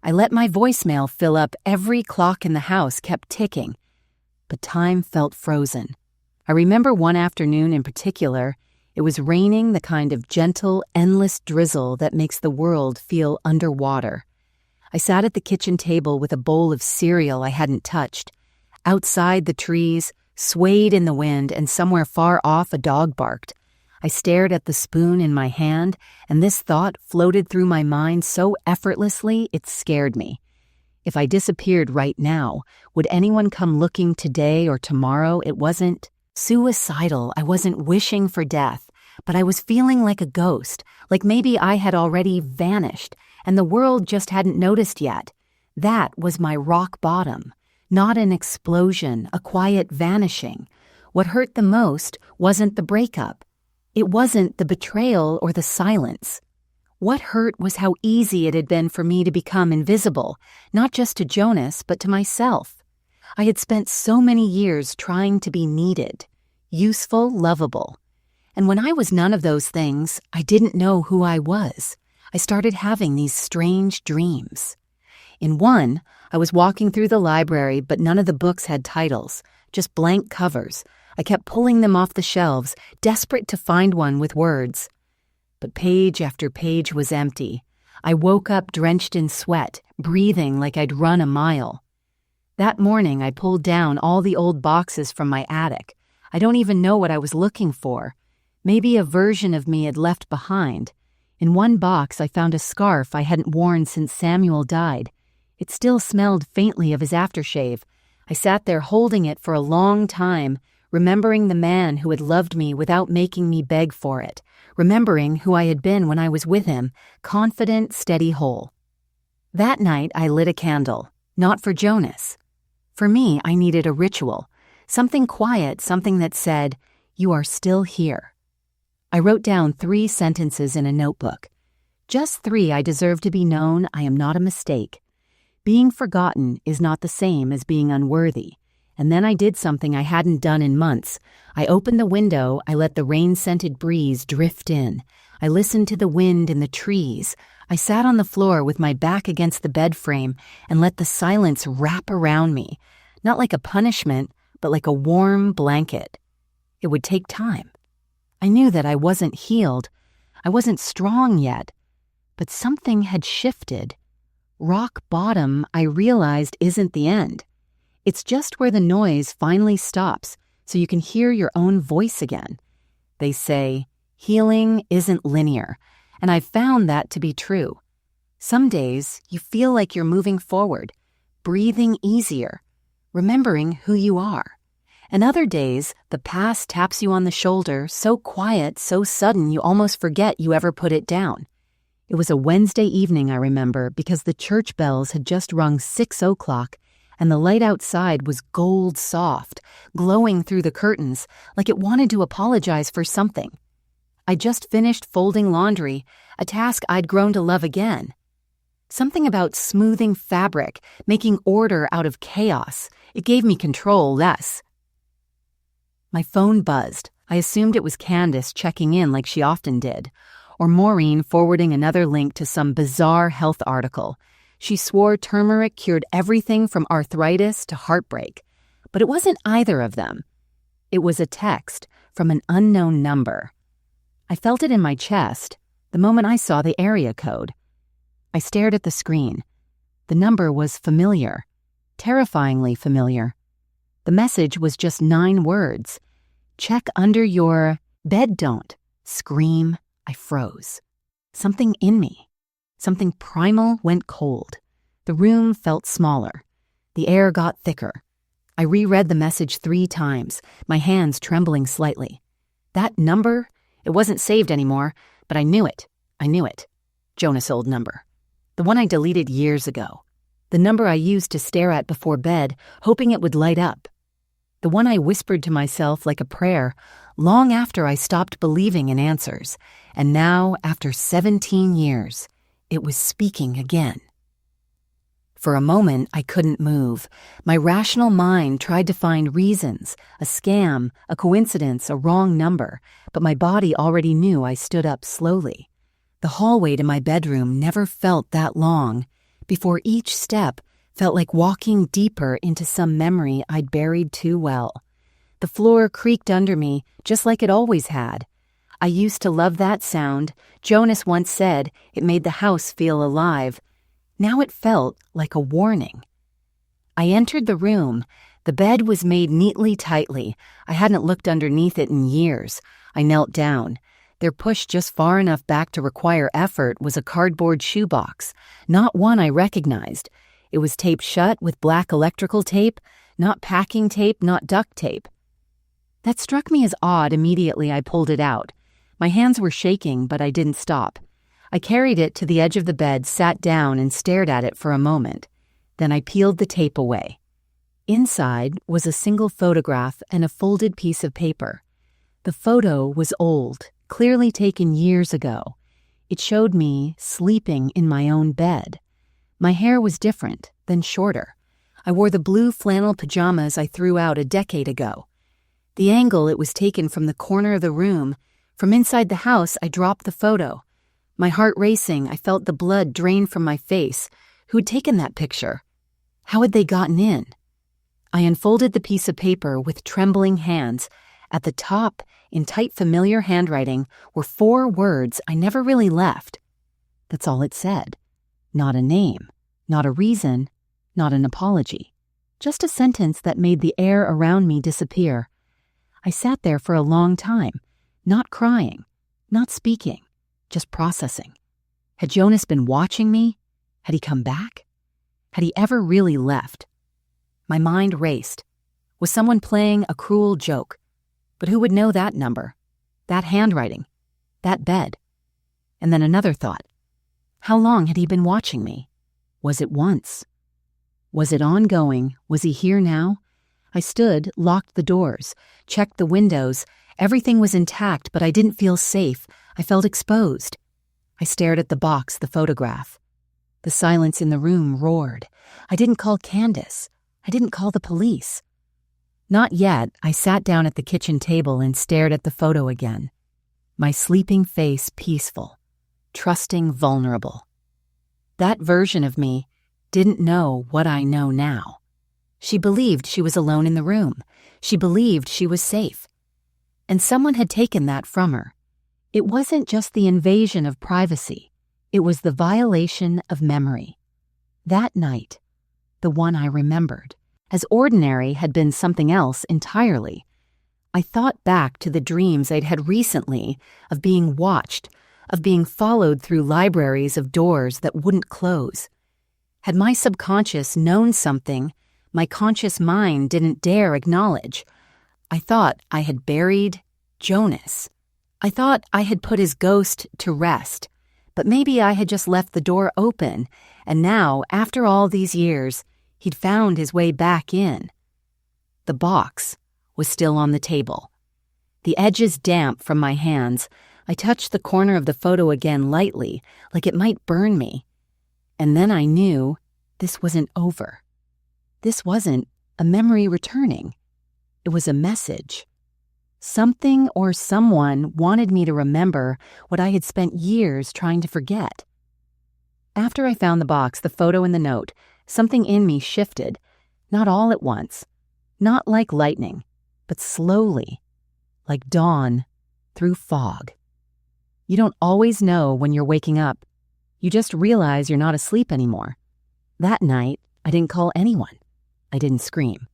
I let my voicemail fill up. Every clock in the house kept ticking. But time felt frozen. I remember one afternoon in particular. It was raining, the kind of gentle, endless drizzle that makes the world feel underwater. I sat at the kitchen table with a bowl of cereal I hadn't touched. Outside, the trees swayed in the wind, and somewhere far off a dog barked. I stared at the spoon in my hand, and this thought floated through my mind so effortlessly it scared me. If I disappeared right now, would anyone come looking today or tomorrow? It wasn't suicidal. I wasn't wishing for death, but I was feeling like a ghost, like maybe I had already vanished, and the world just hadn't noticed yet. That was my rock bottom, not an explosion, a quiet vanishing. What hurt the most wasn't the breakup. It wasn't the betrayal or the silence. What hurt was how easy it had been for me to become invisible, not just to Jonas, but to myself. I had spent so many years trying to be needed, useful, lovable. And when I was none of those things, I didn't know who I was. I started having these strange dreams. In one, I was walking through the library, but none of the books had titles, just blank covers. I kept pulling them off the shelves, desperate to find one with words. But page after page was empty. I woke up drenched in sweat, breathing like I'd run a mile. That morning, I pulled down all the old boxes from my attic. I don't even know what I was looking for. Maybe a version of me had left behind. In one box, I found a scarf I hadn't worn since Samuel died. It still smelled faintly of his aftershave. I sat there holding it for a long time, remembering the man who had loved me without making me beg for it, remembering who I had been when I was with him, confident, steady, whole. That night, I lit a candle, not for Jonas. For me, I needed a ritual, something quiet, something that said, "You are still here." I wrote down 3 sentences in a notebook. Just 3. I deserve to be known. I am not a mistake. Being forgotten is not the same as being unworthy. And then I did something I hadn't done in months. I opened the window, I let the rain-scented breeze drift in. I listened to the wind in the trees. I sat on the floor with my back against the bed frame and let the silence wrap around me, not like a punishment, but like a warm blanket. It would take time. I knew that I wasn't healed. I wasn't strong yet, but something had shifted. Rock bottom, I realized, isn't the end. It's just where the noise finally stops, so you can hear your own voice again. They say, healing isn't linear, and I've found that to be true. Some days, you feel like you're moving forward, breathing easier, remembering who you are. And other days, the past taps you on the shoulder, so quiet, so sudden, you almost forget you ever put it down. It was a Wednesday evening, I remember, because the church bells had just rung 6 o'clock, and the light outside was gold soft, glowing through the curtains, like it wanted to apologize for something. I just finished folding laundry, a task I'd grown to love again. Something about smoothing fabric, making order out of chaos. It gave me control, less. My phone buzzed. I assumed it was Candace checking in like she often did, or Maureen forwarding another link to some bizarre health article. She swore turmeric cured everything from arthritis to heartbreak, but it wasn't either of them. It was a text from an unknown number. I felt it in my chest the moment I saw the area code. I stared at the screen. The number was familiar, terrifyingly familiar. The message was just 9 words. Check under your bed, don't. Scream. I froze. Something in me, something primal, went cold. The room felt smaller. The air got thicker. I reread the message 3 times, my hands trembling slightly. That number, it wasn't saved anymore, but I knew it. I knew it. Jonas' old number. The one I deleted years ago. The number I used to stare at before bed, hoping it would light up. The one I whispered to myself like a prayer, long after I stopped believing in answers. And now, after 17 years, it was speaking again. For a moment, I couldn't move. My rational mind tried to find reasons, a scam, a coincidence, a wrong number, but my body already knew. I stood up slowly. The hallway to my bedroom never felt that long. Before each step felt like walking deeper into some memory I'd buried too well. The floor creaked under me, just like it always had. I used to love that sound. Jonas once said it made the house feel alive. Now it felt like a warning. I entered the room. The bed was made neatly tightly. I hadn't looked underneath it in years. I knelt down. There, pushed just far enough back to require effort, was a cardboard shoebox. Not one I recognized. It was taped shut with black electrical tape, not packing tape, not duct tape. That struck me as odd. Immediately I pulled it out. My hands were shaking, but I didn't stop. I carried it to the edge of the bed, sat down, and stared at it for a moment. Then I peeled the tape away. Inside was a single photograph and a folded piece of paper. The photo was old, clearly taken years ago. It showed me sleeping in my own bed. My hair was different, then shorter. I wore the blue flannel pajamas I threw out a decade ago. The angle, it was taken from the corner of the room. From inside the house, I dropped the photo. My heart racing, I felt the blood drain from my face. Who had taken that picture? How had they gotten in? I unfolded the piece of paper with trembling hands. At the top, in tight, familiar handwriting, were 4 words I never really left. That's all it said. Not a name, not a reason, not an apology. Just a sentence that made the air around me disappear. I sat there for a long time, not crying, not speaking, just processing. Had Jonas been watching me? Had he come back? Had he ever really left? My mind raced. Was someone playing a cruel joke? But who would know that number? That handwriting? That bed? And then another thought. How long had he been watching me? Was it once? Was it ongoing? Was he here now? I stood, locked the doors, checked the windows. Everything was intact, but I didn't feel safe. I felt exposed. I stared at the box, the photograph. The silence in the room roared. I didn't call Candace. I didn't call the police. Not yet. I sat down at the kitchen table and stared at the photo again. My sleeping face peaceful, trusting, vulnerable. That version of me didn't know what I know now. She believed she was alone in the room. She believed she was safe. And someone had taken that from her. It wasn't just the invasion of privacy. It was the violation of memory. That night, the one I remembered, as ordinary, had been something else entirely. I thought back to the dreams I'd had recently of being watched, of being followed through libraries of doors that wouldn't close. Had my subconscious known something my conscious mind didn't dare acknowledge? I thought I had buried Jonas. I thought I had put his ghost to rest, but maybe I had just left the door open, and now, after all these years, he'd found his way back in. The box was still on the table. The edges damp from my hands. I touched the corner of the photo again lightly, like it might burn me. And then I knew this wasn't over. This wasn't a memory returning. It was a message. Something or someone wanted me to remember what I had spent years trying to forget. After I found the box, the photo and the note, something in me shifted, not all at once, not like lightning, but slowly, like dawn through fog. You don't always know when you're waking up. You just realize you're not asleep anymore. That night, I didn't call anyone. I didn't scream.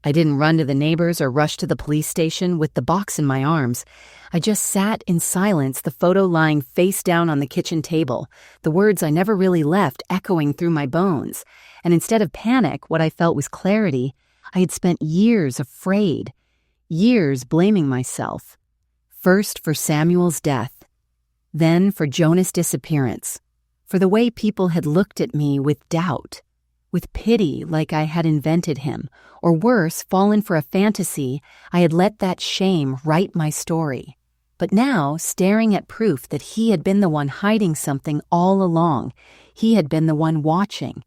I didn't run to the neighbors or rush to the police station with the box in my arms. I just sat in silence, the photo lying face down on the kitchen table, the words I never really left echoing through my bones. And instead of panic, what I felt was clarity. I had spent years afraid, years blaming myself. First for Samuel's death, then for Jonas' disappearance, for the way people had looked at me with doubt, with pity like I had invented him, or worse, fallen for a fantasy. I had let that shame write my story. But now, staring at proof that he had been the one hiding something all along, he had been the one watching,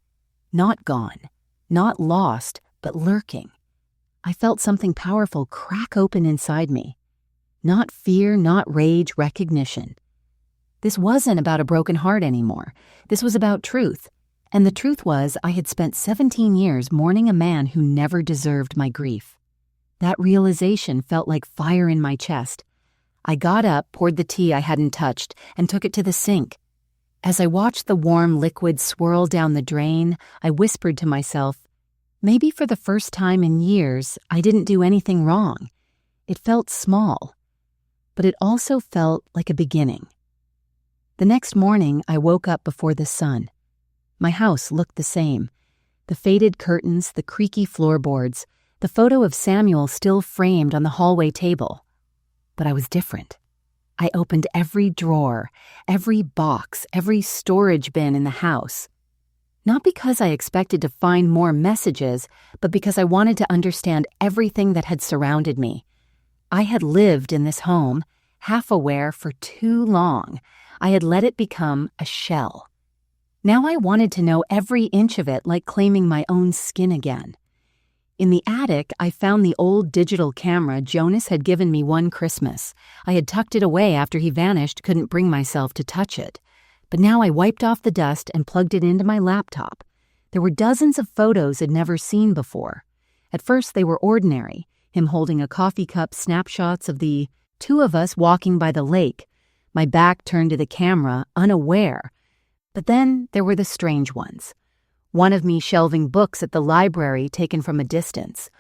not gone, not lost, but lurking. I felt something powerful crack open inside me. Not fear, not rage, recognition. This wasn't about a broken heart anymore. This was about truth. And the truth was, I had spent 17 years mourning a man who never deserved my grief. That realization felt like fire in my chest. I got up, poured the tea I hadn't touched, and took it to the sink. As I watched the warm liquid swirl down the drain, I whispered to myself, maybe for the first time in years, I didn't do anything wrong. It felt small, but it also felt like a beginning. The next morning, I woke up before the sun. My house looked the same. The faded curtains, the creaky floorboards, the photo of Samuel still framed on the hallway table. But I was different. I opened every drawer, every box, every storage bin in the house. Not because I expected to find more messages, but because I wanted to understand everything that had surrounded me. I had lived in this home, half aware, for too long. I had let it become a shell. Now I wanted to know every inch of it, like claiming my own skin again. In the attic, I found the old digital camera Jonas had given me one Christmas. I had tucked it away after he vanished, couldn't bring myself to touch it. But now I wiped off the dust and plugged it into my laptop. There were dozens of photos I'd never seen before. At first, they were ordinary, him holding a coffee cup, snapshots of the two of us walking by the lake, my back turned to the camera, unaware. But then there were the strange ones. One of me shelving books at the library taken from a distance.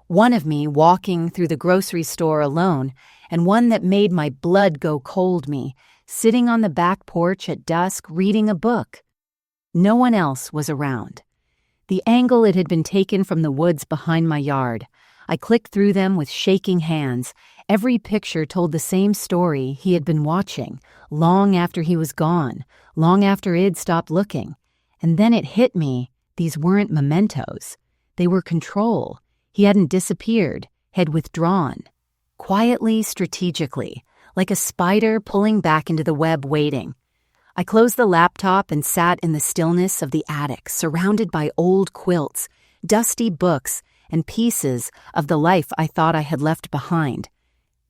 One of me walking through the grocery store alone, and one that made my blood go cold me, sitting on the back porch at dusk reading a book. No one else was around. The angle it had been taken from the woods behind my yard. I clicked through them with shaking hands. Every picture told the same story he had been watching, long after he was gone, long after Id stopped looking. And then it hit me, these weren't mementos. They were control. He hadn't disappeared, had withdrawn. Quietly, strategically, like a spider pulling back into the web waiting. I closed the laptop and sat in the stillness of the attic, surrounded by old quilts, dusty books, and pieces of the life I thought I had left behind.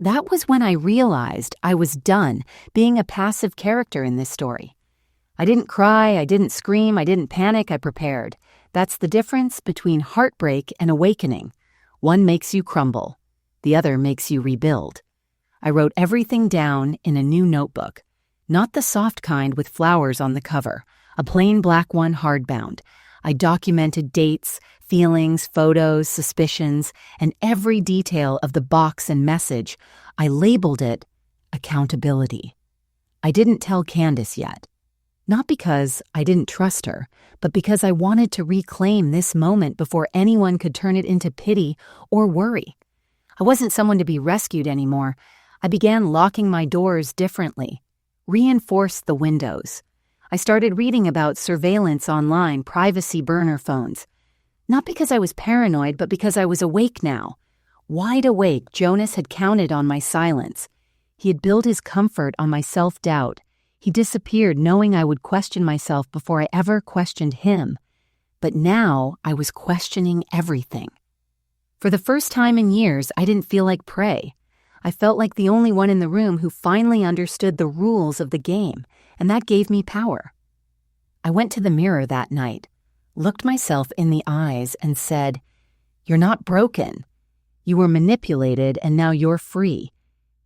That was when I realized I was done being a passive character in this story. I didn't cry, I didn't scream, I didn't panic, I prepared. That's the difference between heartbreak and awakening. One makes you crumble, the other makes you rebuild. I wrote everything down in a new notebook, not the soft kind with flowers on the cover, a plain black one hardbound. I documented dates, feelings, photos, suspicions, and every detail of the box and message. I labeled it accountability. I didn't tell Candace yet. Not because I didn't trust her, but because I wanted to reclaim this moment before anyone could turn it into pity or worry. I wasn't someone to be rescued anymore. I began locking my doors differently, reinforced the windows. I started reading about surveillance online, privacy burner phones. Not because I was paranoid, but because I was awake now. Wide awake, Jonas had counted on my silence. He had built his comfort on my self-doubt. He disappeared knowing I would question myself before I ever questioned him. But now I was questioning everything. For the first time in years, I didn't feel like prey. I felt like the only one in the room who finally understood the rules of the game, and that gave me power. I went to the mirror that night, looked myself in the eyes, and said, "You're not broken. You were manipulated, and now you're free.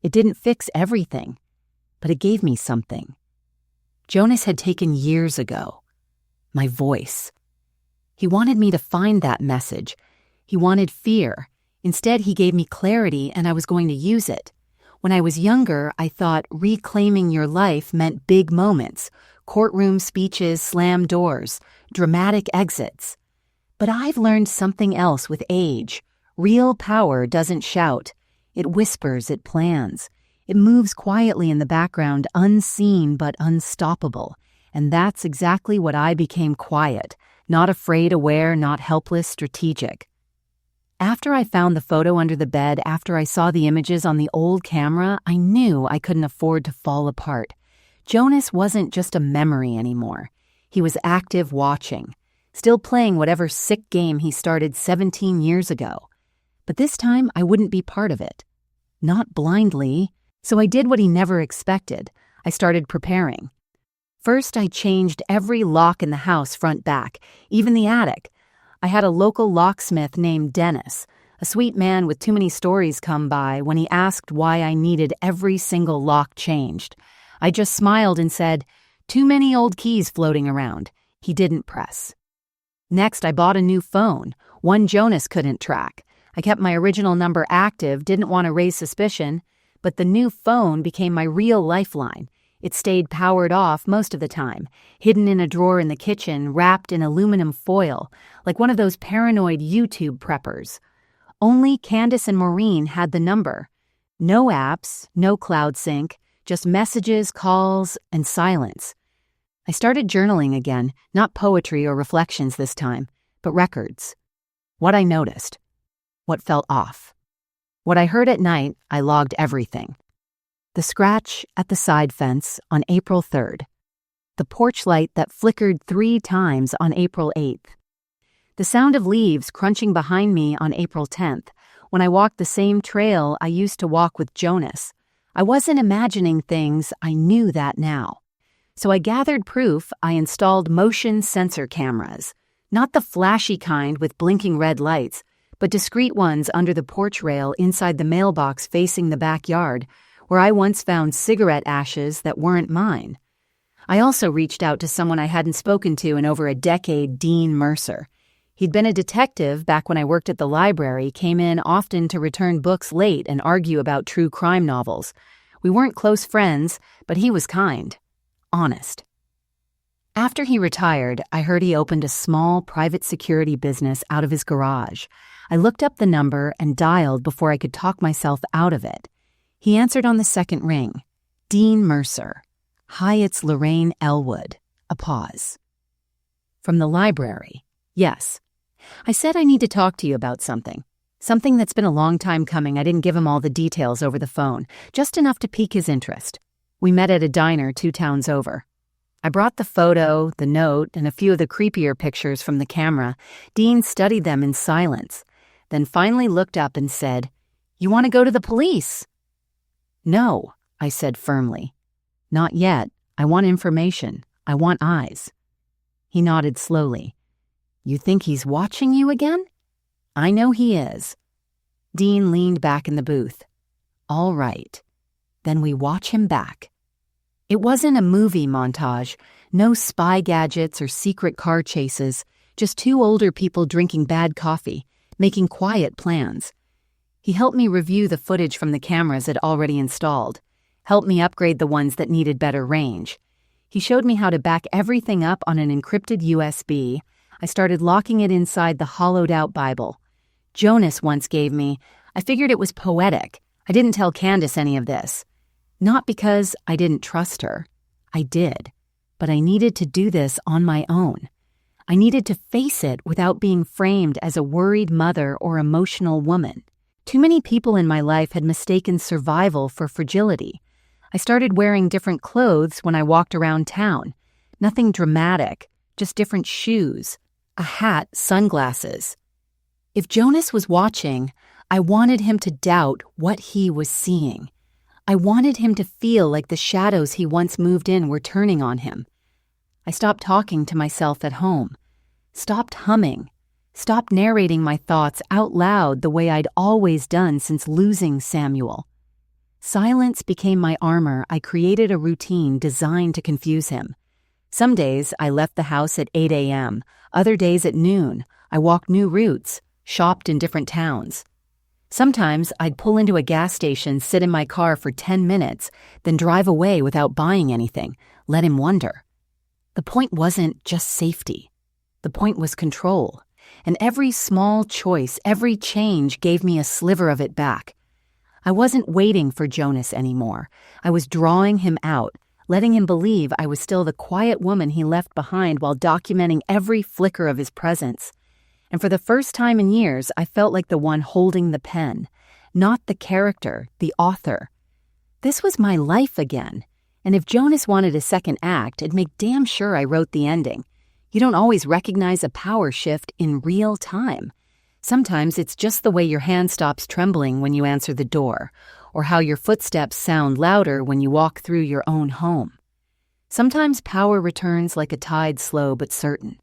It didn't fix everything, but it gave me something." Jonas had taken years ago. My voice. He wanted me to find that message. He wanted fear. Instead, he gave me clarity, and I was going to use it. When I was younger, I thought reclaiming your life meant big moments, courtroom speeches, slammed doors, dramatic exits. But I've learned something else with age. Real power doesn't shout. It whispers, it plans. It moves quietly in the background, unseen but unstoppable. And that's exactly what I became: quiet, not afraid, aware, not helpless, strategic. After I found the photo under the bed, after I saw the images on the old camera, I knew I couldn't afford to fall apart. Jonas wasn't just a memory anymore. He was active watching, still playing whatever sick game he started 17 years ago. But this time, I wouldn't be part of it. Not blindly. So I did what he never expected. I started preparing. First, I changed every lock in the house front back, even the attic. I had a local locksmith named Dennis, A sweet man with too many stories come by when he asked why I needed every single lock changed. I just smiled and said, "Too many old keys floating around." He didn't press. Next, I bought a new phone, one Jonas couldn't track. I kept my original number active, didn't want to raise suspicion, but the new phone became my real lifeline. It stayed powered off most of the time, hidden in a drawer in the kitchen, wrapped in aluminum foil, like one of those paranoid YouTube preppers. Only Candace and Maureen had the number. No apps, no cloud sync, just messages, calls, and silence. I started journaling again, not poetry or reflections this time, but records. What I noticed. What felt off. What I heard at night, I logged everything. The scratch at the side fence on April 3rd. The porch light that flickered 3 times on April 8th. The sound of leaves crunching behind me on April 10th, when I walked the same trail I used to walk with Jonas. I wasn't imagining things, I knew that now. So I gathered proof. I installed motion sensor cameras. Not the flashy kind with blinking red lights, but discreet ones under the porch rail inside the mailbox facing the backyard, where I once found cigarette ashes that weren't mine. I also reached out to someone I hadn't spoken to in over a decade, Dean Mercer. He'd been a detective back when I worked at the library, came in often to return books late and argue about true crime novels. We weren't close friends, but he was kind. Honest. After he retired, I heard he opened a small private security business out of his garage. I looked up the number and dialed before I could talk myself out of it. He answered on the second ring. Dean Mercer. Hi, it's Lorraine Elwood. A pause. From the library. Yes. I said I need to talk to you about something. Something that's been a long time coming. I didn't give him all the details over the phone, just enough to pique his interest. We met at a diner 2 towns over. I brought the photo, the note, and a few of the creepier pictures from the camera. Dean studied them in silence, then finally looked up and said, "You want to go to the police?" "No," I said firmly. "Not yet. I want information. I want eyes." He nodded slowly. "You think he's watching you again?" "I know he is." Dean leaned back in the booth. "All right. Then we watch him back." It wasn't a movie montage, no spy gadgets or secret car chases, just 2 older people drinking bad coffee, making quiet plans. He helped me review the footage from the cameras I'd already installed, helped me upgrade the ones that needed better range. He showed me how to back everything up on an encrypted USB. I started locking it inside the hollowed-out Bible. Jonas once gave me. I figured it was poetic. I didn't tell Candace any of this. Not because I didn't trust her. I did. But I needed to do this on my own. I needed to face it without being framed as a worried mother or emotional woman. Too many people in my life had mistaken survival for fragility. I started wearing different clothes when I walked around town. Nothing dramatic, just different shoes, a hat, sunglasses. If Jonas was watching, I wanted him to doubt what he was seeing. I wanted him to feel like the shadows he once moved in were turning on him. I stopped talking to myself at home, stopped humming, stopped narrating my thoughts out loud the way I'd always done since losing Samuel. Silence became my armor. I created a routine designed to confuse him. Some days I left the house at 8 a.m., other days at noon. I walked new routes, shopped in different towns. Sometimes I'd pull into a gas station, sit in my car for 10 minutes, then drive away without buying anything, let him wonder. The point wasn't just safety. The point was control. And every small choice, every change gave me a sliver of it back. I wasn't waiting for Jonas anymore. I was drawing him out, letting him believe I was still the quiet woman he left behind while documenting every flicker of his presence. And for the first time in years, I felt like the one holding the pen, not the character, the author. This was my life again. And if Jonas wanted a second act, it'd make damn sure I wrote the ending. You don't always recognize a power shift in real time. Sometimes it's just the way your hand stops trembling when you answer the door, or how your footsteps sound louder when you walk through your own home. Sometimes power returns like a tide, slow but certain.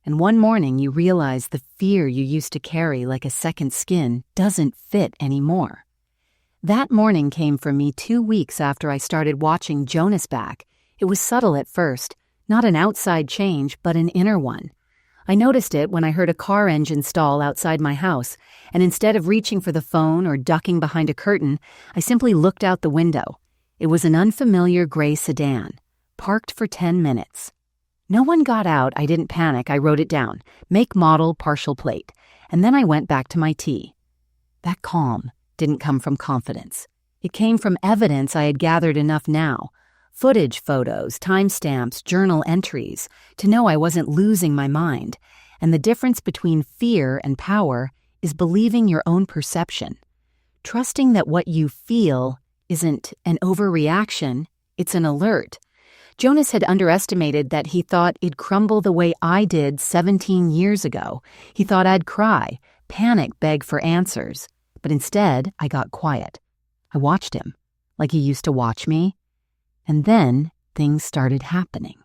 And one morning you realize the fear you used to carry like a second skin doesn't fit anymore. That morning came for me 2 weeks after I started watching Jonas back. It was subtle at first, not an outside change, but an inner one. I noticed it when I heard a car engine stall outside my house, and instead of reaching for the phone or ducking behind a curtain, I simply looked out the window. It was an unfamiliar gray sedan, parked for 10 minutes. No one got out. I didn't panic. I wrote it down. Make, model, partial plate. And then I went back to my tea. That calm didn't come from confidence. It came from evidence I had gathered enough now. Footage, photos, timestamps, journal entries, to know I wasn't losing my mind. And the difference between fear and power is believing your own perception. Trusting that what you feel isn't an overreaction, it's an alert. Jonas had underestimated that he thought it'd crumble the way I did 17 years ago. He thought I'd cry, panic, beg for answers. But instead, I got quiet. I watched him, like he used to watch me. And then things started happening.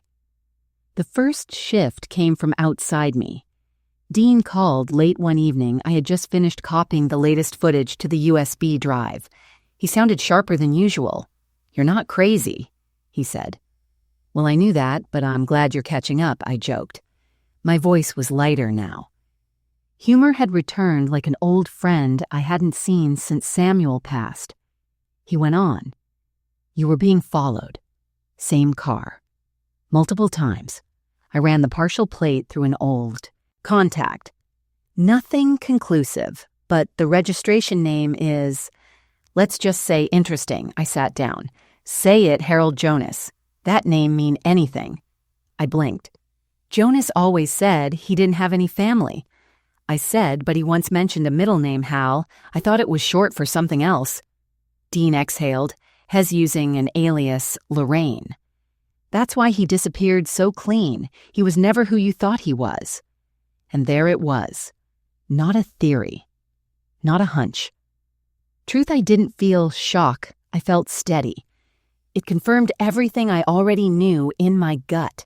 The first shift came from outside me. Dean called late one evening. I had just finished copying the latest footage to the USB drive. He sounded sharper than usual. "You're not crazy," he said. "Well, I knew that, but I'm glad you're catching up," I joked. My voice was lighter now. Humor had returned like an old friend I hadn't seen since Samuel passed. He went on. "You were being followed. Same car. Multiple times. I ran the partial plate through an old contact. Nothing conclusive, but the registration name is, let's just say, interesting." I sat down. "Say it, Harold Jonas. That name mean anything." I blinked. "Jonas always said he didn't have any family." I said, "But he once mentioned a middle name, Hal. I thought it was short for something else." Dean exhaled, Hez using an alias, Lorraine. "That's why he disappeared so clean. He was never who you thought he was." And there it was. Not a theory. Not a hunch. Truth, I didn't feel shock. I felt steady. It confirmed everything I already knew in my gut.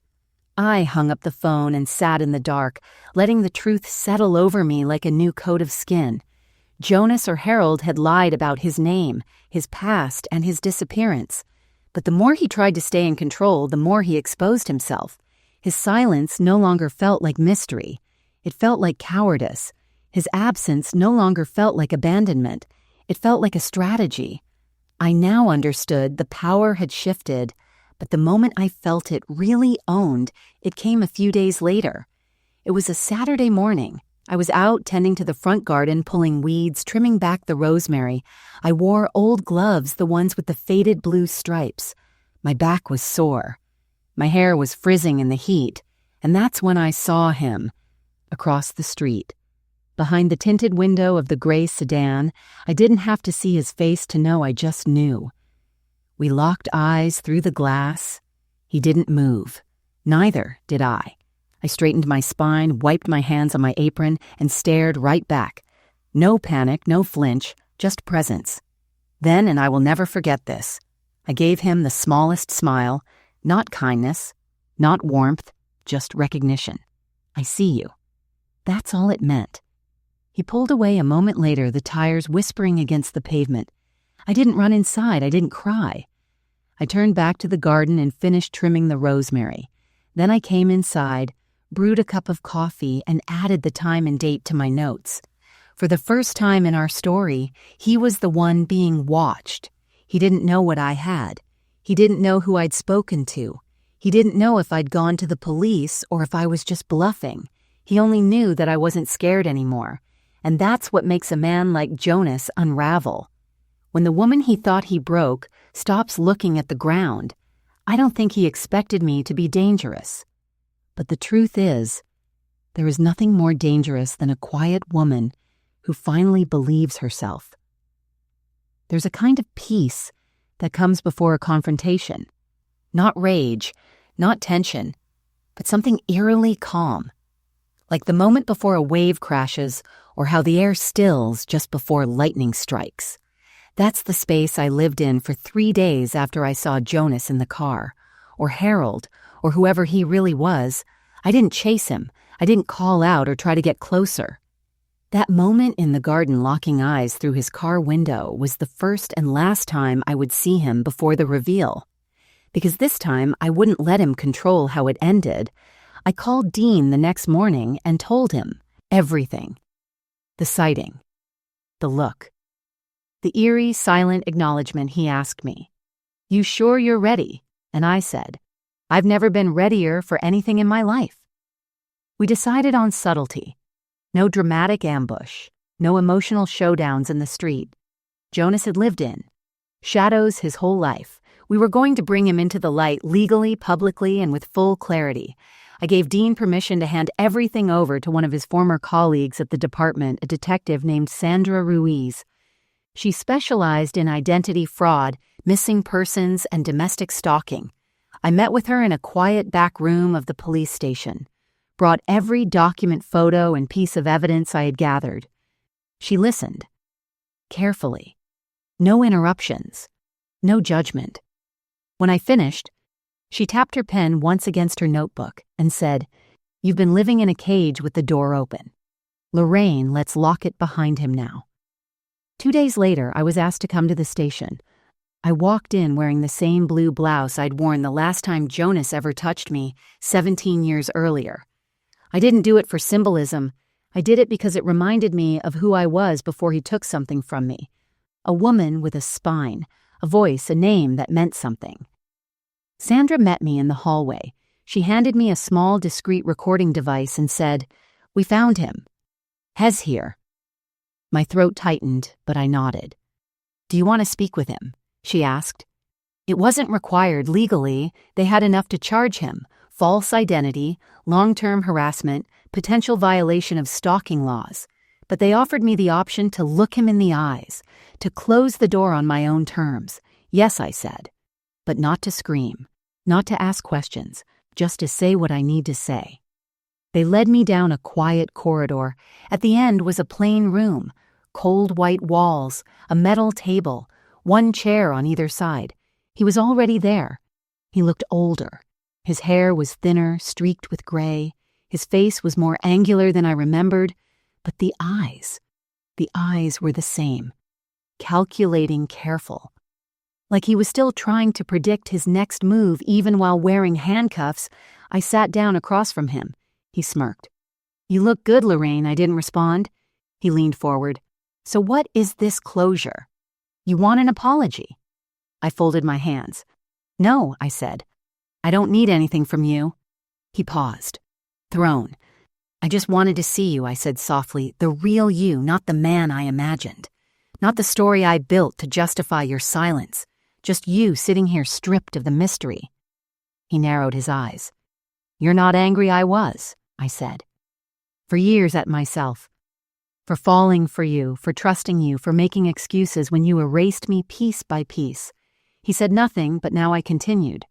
I hung up the phone and sat in the dark, letting the truth settle over me like a new coat of skin. Jonas or Harold had lied about his name, his past, and his disappearance. But the more he tried to stay in control, the more he exposed himself. His silence no longer felt like mystery. It felt like cowardice. His absence no longer felt like abandonment. It felt like a strategy. I now understood the power had shifted, but the moment I felt it really owned, it came a few days later. It was a Saturday morning. I was out tending to the front garden, pulling weeds, trimming back the rosemary. I wore old gloves, the ones with the faded blue stripes. My back was sore. My hair was frizzing in the heat, and that's when I saw him, across the street. Behind the tinted window of the gray sedan, I didn't have to see his face to know, I just knew. We locked eyes through the glass. He didn't move. Neither did I. I straightened my spine, wiped my hands on my apron, and stared right back. No panic, no flinch, just presence. Then, and I will never forget this, I gave him the smallest smile, not kindness, not warmth, just recognition. "I see you." That's all it meant. He pulled away a moment later, the tires whispering against the pavement. I didn't run inside. I didn't cry. I turned back to the garden and finished trimming the rosemary. Then I came inside, brewed a cup of coffee, and added the time and date to my notes. For the first time in our story, he was the one being watched. He didn't know what I had. He didn't know who I'd spoken to. He didn't know if I'd gone to the police or if I was just bluffing. He only knew that I wasn't scared anymore. And that's what makes a man like Jonas unravel. When the woman he thought he broke stops looking at the ground, I don't think he expected me to be dangerous. But the truth is, there is nothing more dangerous than a quiet woman who finally believes herself. There's a kind of peace that comes before a confrontation. Not rage, not tension, but something eerily calm. Like the moment before a wave crashes or how the air stills just before lightning strikes. That's the space I lived in for 3 days after I saw Jonas in the car, or Harold, or whoever he really was. I didn't chase him. I didn't call out or try to get closer. That moment in the garden locking eyes through his car window was the first and last time I would see him before the reveal. Because this time I wouldn't let him control how it ended, I called Dean the next morning and told him everything. The sighting. The look. The eerie, silent acknowledgement he asked me. "You sure you're ready?" And I said, "I've never been readier for anything in my life." We decided on subtlety. No dramatic ambush. No emotional showdowns in the street. Jonas had lived in shadows his whole life. We were going to bring him into the light legally, publicly, and with full clarity. I gave Dean permission to hand everything over to one of his former colleagues at the department, a detective named Sandra Ruiz. She specialized in identity fraud, missing persons, and domestic stalking. I met with her in a quiet back room of the police station, brought every document, photo, and piece of evidence I had gathered. She listened. Carefully. No interruptions. No judgment. When I finished, she tapped her pen once against her notebook and said, "You've been living in a cage with the door open. Lorraine, let's lock it behind him now." 2 days later, I was asked to come to the station. I walked in wearing the same blue blouse I'd worn the last time Jonas ever touched me 17 years earlier. I didn't do it for symbolism. I did it because it reminded me of who I was before he took something from me. A woman with a spine, a voice, a name that meant something. Sandra met me in the hallway. She handed me a small, discreet recording device and said, "We found him. Hez here." My throat tightened, but I nodded. "Do you want to speak with him?" she asked. It wasn't required legally. They had enough to charge him. False identity, long-term harassment, potential violation of stalking laws. But they offered me the option to look him in the eyes, to close the door on my own terms. Yes, I said. But not to scream, not to ask questions, just to say what I need to say. They led me down a quiet corridor. At the end was a plain room, cold white walls, a metal table, one chair on either side. He was already there. He looked older. His hair was thinner, streaked with gray. His face was more angular than I remembered, but the eyes were the same, calculating, careful. Like he was still trying to predict his next move even while wearing handcuffs. I sat down across from him. He smirked. "You look good, Lorraine," I didn't respond. He leaned forward. "So what is this closure? You want an apology?" I folded my hands. "No," I said. "I don't need anything from you." He paused, thrown. "I just wanted to see you," I said softly, "the real you, not the man I imagined. Not the story I built to justify your silence. Just you sitting here stripped of the mystery." He narrowed his eyes. "You're not angry I was," I said. "For years at myself. For falling for you, for trusting you, for making excuses when you erased me piece by piece." He said nothing, but now I continued.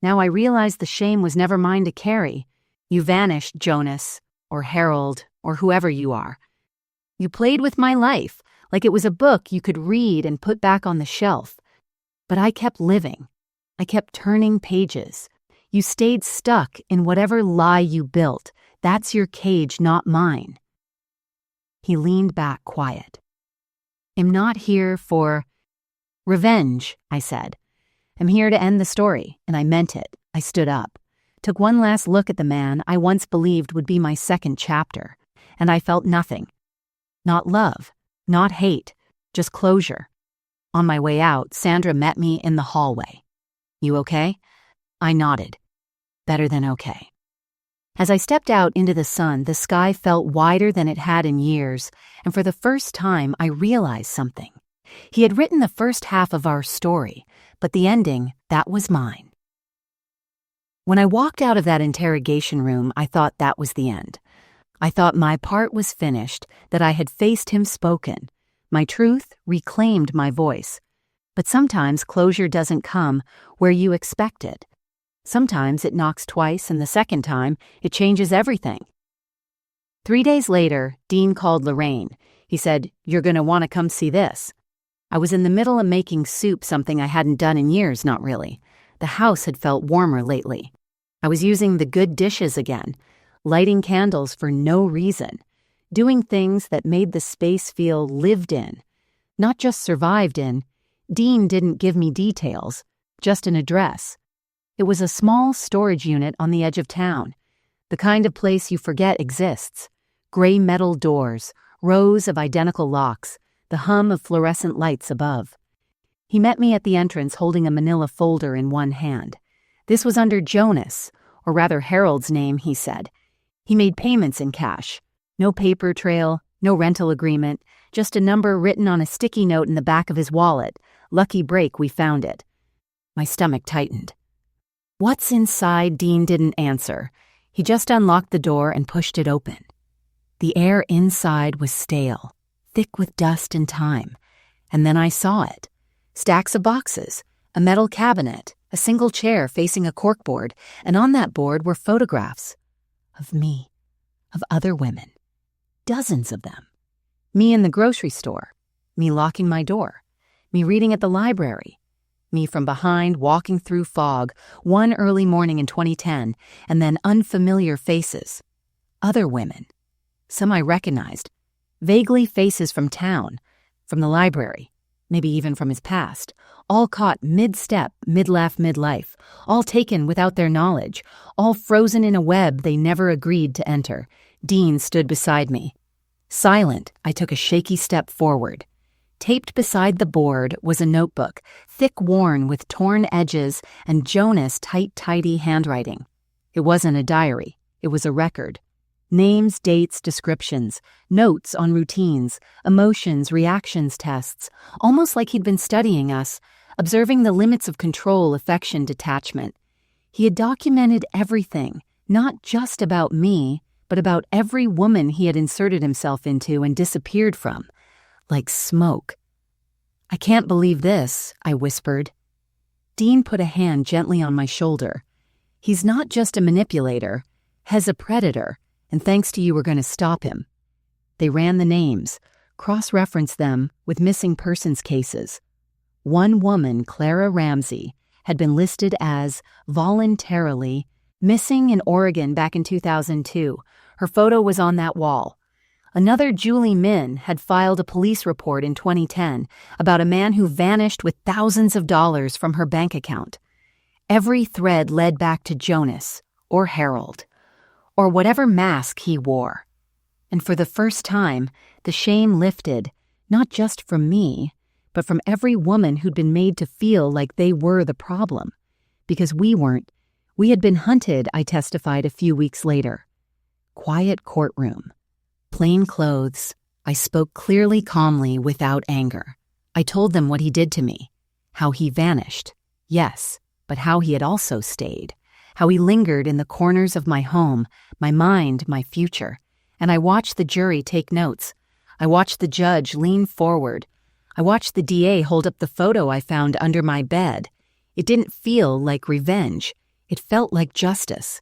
"Now I realized the shame was never mine to carry. You vanished, Jonas, or Harold, or whoever you are. You played with my life, like it was a book you could read and put back on the shelf. But I kept living. I kept turning pages. You stayed stuck in whatever lie you built. That's your cage, not mine." He leaned back, quiet. "I'm not here for revenge," I said. "I'm here to end the story," and I meant it. I stood up, took one last look at the man I once believed would be my second chapter, and I felt nothing. Not love, not hate, just closure. On my way out, Sandra met me in the hallway. "You okay?" I nodded. Better than okay. As I stepped out into the sun, the sky felt wider than it had in years, and for the first time I realized something. He had written the first half of our story, but the ending, that was mine. When I walked out of that interrogation room, I thought that was the end. I thought my part was finished, that I had faced him, spoken. My truth reclaimed my voice. But sometimes closure doesn't come where you expect it. Sometimes it knocks twice, and the second time, it changes everything. 3 days later, Dean called Lorraine. He said, "You're going to want to come see this." I was in the middle of making soup, something I hadn't done in years, not really. The house had felt warmer lately. I was using the good dishes again. lighting candles for no reason, doing things that made the space feel lived in, not just survived in. Dean didn't give me details, just an address. It was a small storage unit on the edge of town, the kind of place you forget exists. Gray metal doors, rows of identical locks, the hum of fluorescent lights above. He met me at the entrance holding a manila folder in one hand. This was under Jonas, or rather Harold's name, he said. He made payments in cash. No paper trail, no rental agreement, just a number written on a sticky note in the back of his wallet. Lucky break we found it. My stomach tightened. What's inside? Dean didn't answer. He just unlocked the door and pushed it open. The air inside was stale, thick with dust and time. And then I saw it. Stacks of boxes, a metal cabinet, a single chair facing a corkboard, and on that board were photographs of me, of other women, dozens of them. Me in the grocery store, me locking my door, me reading at the library, me from behind walking through fog one early morning in 2010, and then unfamiliar faces, other women, some I recognized, vaguely faces from town, from the library, maybe even from his past, all caught mid-step, mid-laugh, mid-life, all taken without their knowledge, all frozen in a web they never agreed to enter. Dean stood beside me. Silent, I took a shaky step forward. Taped beside the board was a notebook, thick worn with torn edges and Jonas' tight, tidy handwriting. It wasn't a diary. It was a record. Names, dates, descriptions, notes on routines, emotions, reactions tests, almost like he'd been studying us, observing the limits of control, affection, detachment. He had documented everything, not just about me, but about every woman he had inserted himself into and disappeared from, like smoke. I can't believe this, I whispered. Dean put a hand gently on my shoulder. He's not just a manipulator, he's a predator. And thanks to you, we're going to stop him. They ran the names, cross-referenced them with missing persons cases. One woman, Clara Ramsey, had been listed as voluntarily missing in Oregon back in 2002. Her photo was on that wall. Another, Julie Min, had filed a police report in 2010 about a man who vanished with thousands of dollars from her bank account. Every thread led back to Jonas, or Harold, or whatever mask he wore. And for the first time, the shame lifted, not just from me, but from every woman who'd been made to feel like they were the problem. Because we weren't. We had been hunted, I testified a few weeks later. Quiet courtroom. Plain clothes. I spoke clearly, calmly, without anger. I told them what he did to me. How he vanished. Yes, but how he had also stayed. How he lingered in the corners of my home, my mind, my future. And I watched the jury take notes. I watched the judge lean forward. I watched the DA hold up the photo I found under my bed. It didn't feel like revenge. It felt like justice.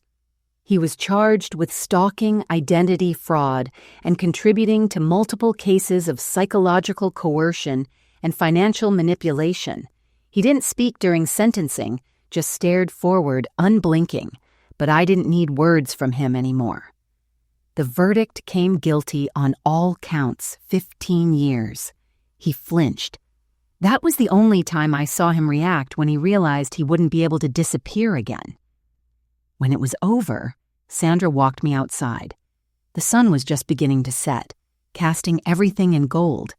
He was charged with stalking, identity fraud, and contributing to multiple cases of psychological coercion and financial manipulation. He didn't speak during sentencing, just stared forward, unblinking, but I didn't need words from him anymore. The verdict came guilty on all counts, 15 years. He flinched. That was the only time I saw him react when he realized he wouldn't be able to disappear again. When it was over, Sandra walked me outside. The sun was just beginning to set, casting everything in gold.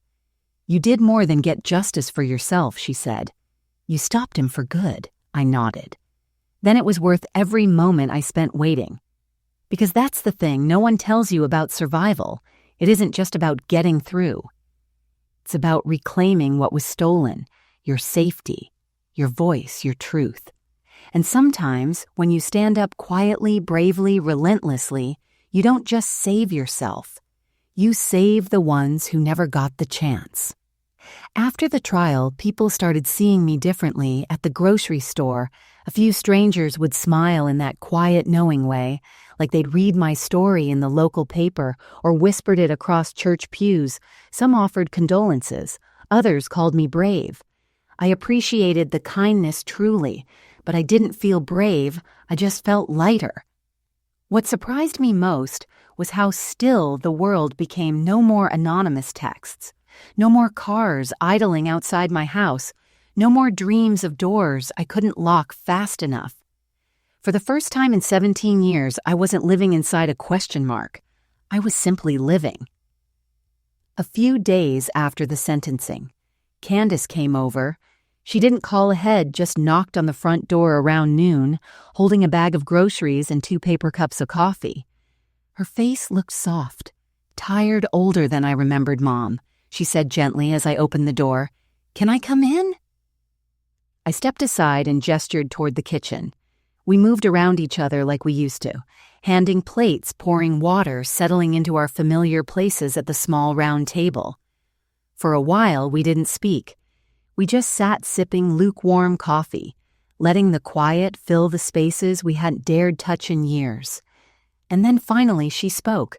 You did more than get justice for yourself, she said. You stopped him for good. I nodded. Then it was worth every moment I spent waiting. Because that's the thing no one tells you about survival. It isn't just about getting through. It's about reclaiming what was stolen, your safety, your voice, your truth. And sometimes, when you stand up quietly, bravely, relentlessly, you don't just save yourself. You save the ones who never got the chance. After the trial, people started seeing me differently at the grocery store. A few strangers would smile in that quiet, knowing way, like they'd read my story in the local paper or whispered it across church pews. Some offered condolences. Others called me brave. I appreciated the kindness truly, but I didn't feel brave. I just felt lighter. What surprised me most was how still the world became. No more anonymous texts, no more cars idling outside my house, no more dreams of doors I couldn't lock fast enough. For the first time in 17 years, I wasn't living inside a question mark. I was simply living. A few days after the sentencing, Candace came over. She didn't call ahead, just knocked on the front door around noon, holding a bag of groceries and 2 paper cups of coffee. Her face looked soft, tired, older than I remembered Mom. She said gently as I opened the door, "Can I come in?" I stepped aside and gestured toward the kitchen. We moved around each other like we used to, handing plates, pouring water, settling into our familiar places at the small round table. For a while, we didn't speak. We just sat sipping lukewarm coffee, letting the quiet fill the spaces we hadn't dared touch in years. And then finally she spoke.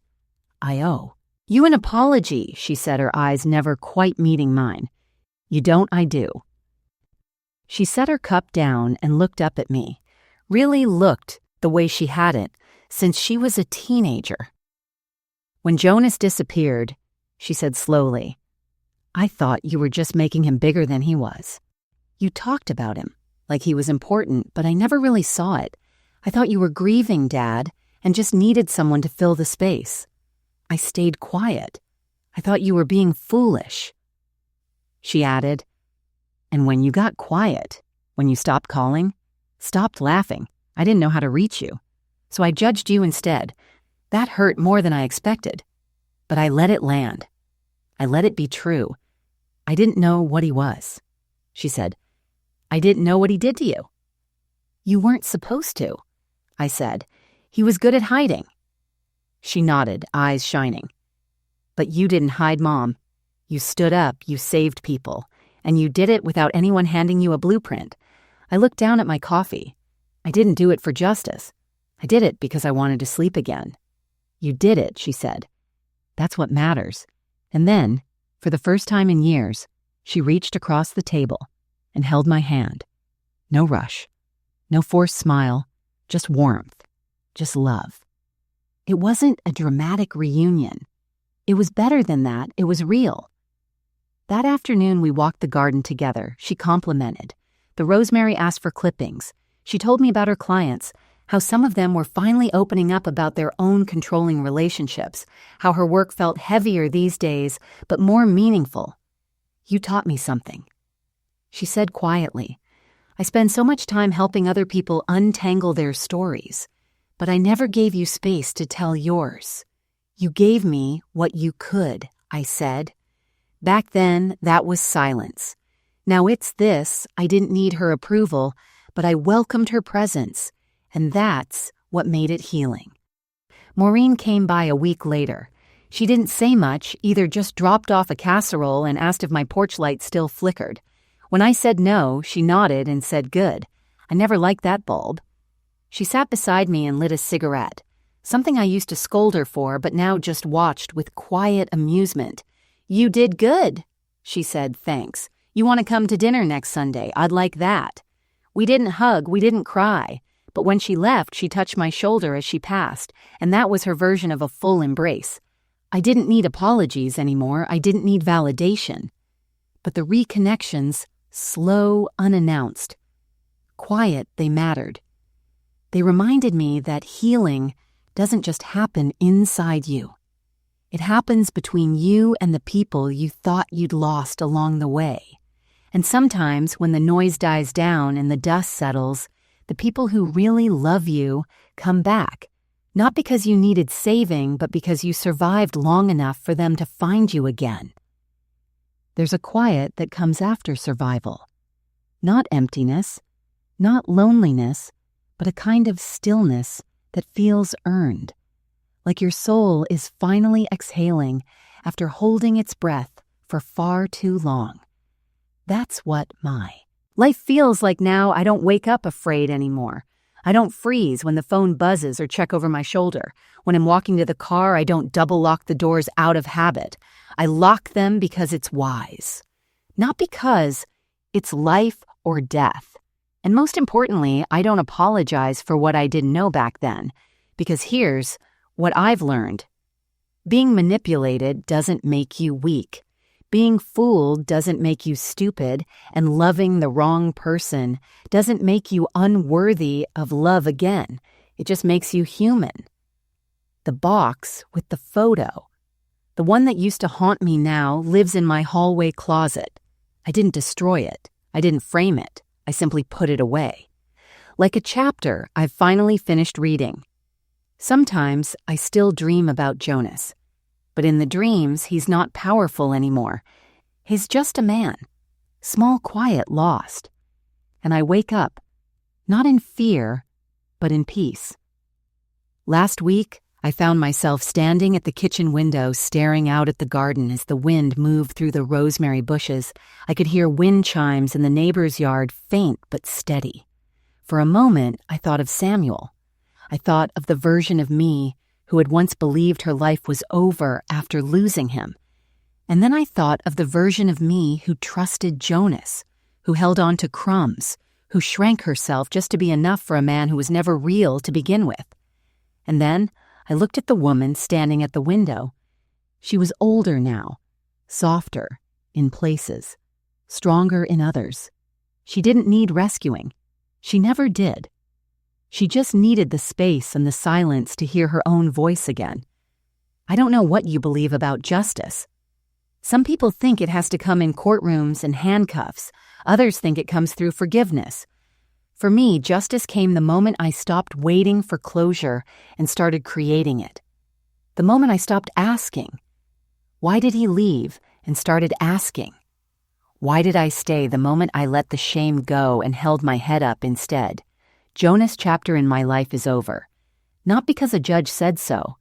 "I owe you an apology," she said, her eyes never quite meeting mine. "You don't, I do." She set her cup down and looked up at me, really looked the way she hadn't since she was a teenager. "When Jonas disappeared," she said slowly, "I thought you were just making him bigger than he was. You talked about him, like he was important, but I never really saw it. I thought you were grieving, Dad, and just needed someone to fill the space. I stayed quiet. I thought you were being foolish." She added, "And when you got quiet, when you stopped calling, stopped laughing, I didn't know how to reach you. So I judged you instead. That hurt more than I expected. But I let it land. I let it be true. I didn't know what he was." She said, "I didn't know what he did to you." "You weren't supposed to," I said. "He was good at hiding." She nodded, eyes shining. "But you didn't hide, Mom. You stood up, you saved people, and you did it without anyone handing you a blueprint." I looked down at my coffee. "I didn't do it for justice. I did it because I wanted to sleep again." "You did it," she said. "That's what matters." And then, for the first time in years, she reached across the table and held my hand. No rush, no forced smile, just warmth, just love. It wasn't a dramatic reunion. It was better than that. It was real. That afternoon, we walked the garden together. She complimented. The rosemary asked for clippings. She told me about her clients, how some of them were finally opening up about their own controlling relationships, how her work felt heavier these days, but more meaningful. "You taught me something," she said quietly. "I spend so much time helping other people untangle their stories, but I never gave you space to tell yours. You gave me what you could," I said. Back then, that was silence. Now it's this. I didn't need her approval, but I welcomed her presence. And that's what made it healing. Maureen came by a week later. She didn't say much, either just dropped off a casserole and asked if my porch light still flickered. When I said no, she nodded and said good. I never liked that bulb. She sat beside me and lit a cigarette, something I used to scold her for, but now just watched with quiet amusement. "You did good," she said, "thanks. You want to come to dinner next Sunday? I'd like that." We didn't hug, we didn't cry. But when she left, she touched my shoulder as she passed, and that was her version of a full embrace. I didn't need apologies anymore. I didn't need validation. But the reconnections, slow, unannounced. Quiet, they mattered. They reminded me that healing doesn't just happen inside you. It happens between you and the people you thought you'd lost along the way. And sometimes when the noise dies down and the dust settles, the people who really love you come back, not because you needed saving, but because you survived long enough for them to find you again. There's a quiet that comes after survival. Not emptiness, not loneliness, but a kind of stillness that feels earned, like your soul is finally exhaling after holding its breath for far too long. That's what my life feels like now. I don't wake up afraid anymore. I don't freeze when the phone buzzes or check over my shoulder. When I'm walking to the car, I don't double lock the doors out of habit. I lock them because it's wise, not because it's life or death. And most importantly, I don't apologize for what I didn't know back then, Because here's what I've learned. Being manipulated doesn't make you weak. Being fooled doesn't make you stupid, and loving the wrong person doesn't make you unworthy of love again. It just makes you human. The box with the photo, the one that used to haunt me now, lives in my hallway closet. I didn't destroy it. I didn't frame it. I simply put it away. Like a chapter I've finally finished reading. Sometimes I still dream about Jonas, but in the dreams he's not powerful anymore. He's just a man, small, quiet, lost. And I wake up, not in fear, but in peace. Last week, I found myself standing at the kitchen window staring out at the garden as the wind moved through the rosemary bushes. I could hear wind chimes in the neighbor's yard, faint but steady. For a moment, I thought of Samuel. I thought of the version of me who had once believed her life was over after losing him. And then I thought of the version of me who trusted Jonas, who held on to crumbs, who shrank herself just to be enough for a man who was never real to begin with. And then I looked at the woman standing at the window. She was older now, softer in places, stronger in others. She didn't need rescuing. She never did. She just needed the space and the silence to hear her own voice again. I don't know what you believe about justice. Some people think it has to come in courtrooms and handcuffs. Others think it comes through forgiveness. For me, justice came the moment I stopped waiting for closure and started creating it. The moment I stopped asking, why did he leave, and started asking, why did I stay? The moment I let the shame go and held my head up instead. Jonas' chapter in my life is over. Not because a judge said so,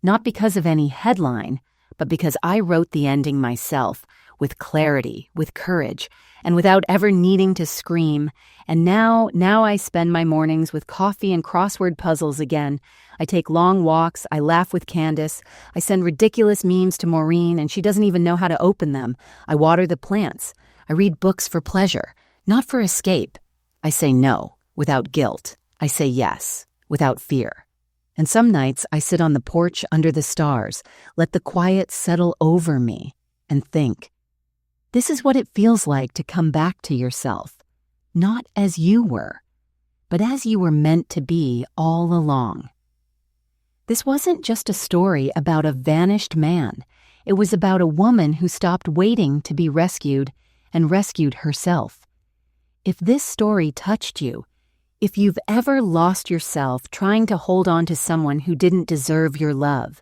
not because of any headline, but because I wrote the ending myself, with clarity, with courage, and without ever needing to scream. And now I spend my mornings with coffee and crossword puzzles again. I take long walks, I laugh with Candace, I send ridiculous memes to Maureen, and she doesn't even know how to open them. I water the plants. I read books for pleasure, not for escape. I say no, without guilt. I say yes, without fear. And some nights I sit on the porch under the stars, let the quiet settle over me, and think, this is what it feels like to come back to yourself, not as you were, but as you were meant to be all along. This wasn't just a story about a vanished man. It was about a woman who stopped waiting to be rescued and rescued herself. If this story touched you, if you've ever lost yourself trying to hold on to someone who didn't deserve your love,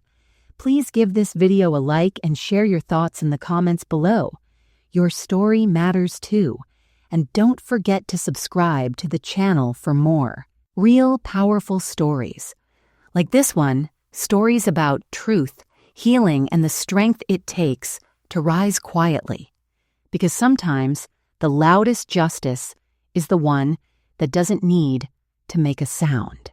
please give this video a like and share your thoughts in the comments below. Your story matters too, and don't forget to subscribe to the channel for more real, powerful stories. Like this one, stories about truth, healing, and the strength it takes to rise quietly. Because sometimes the loudest justice is the one that doesn't need to make a sound.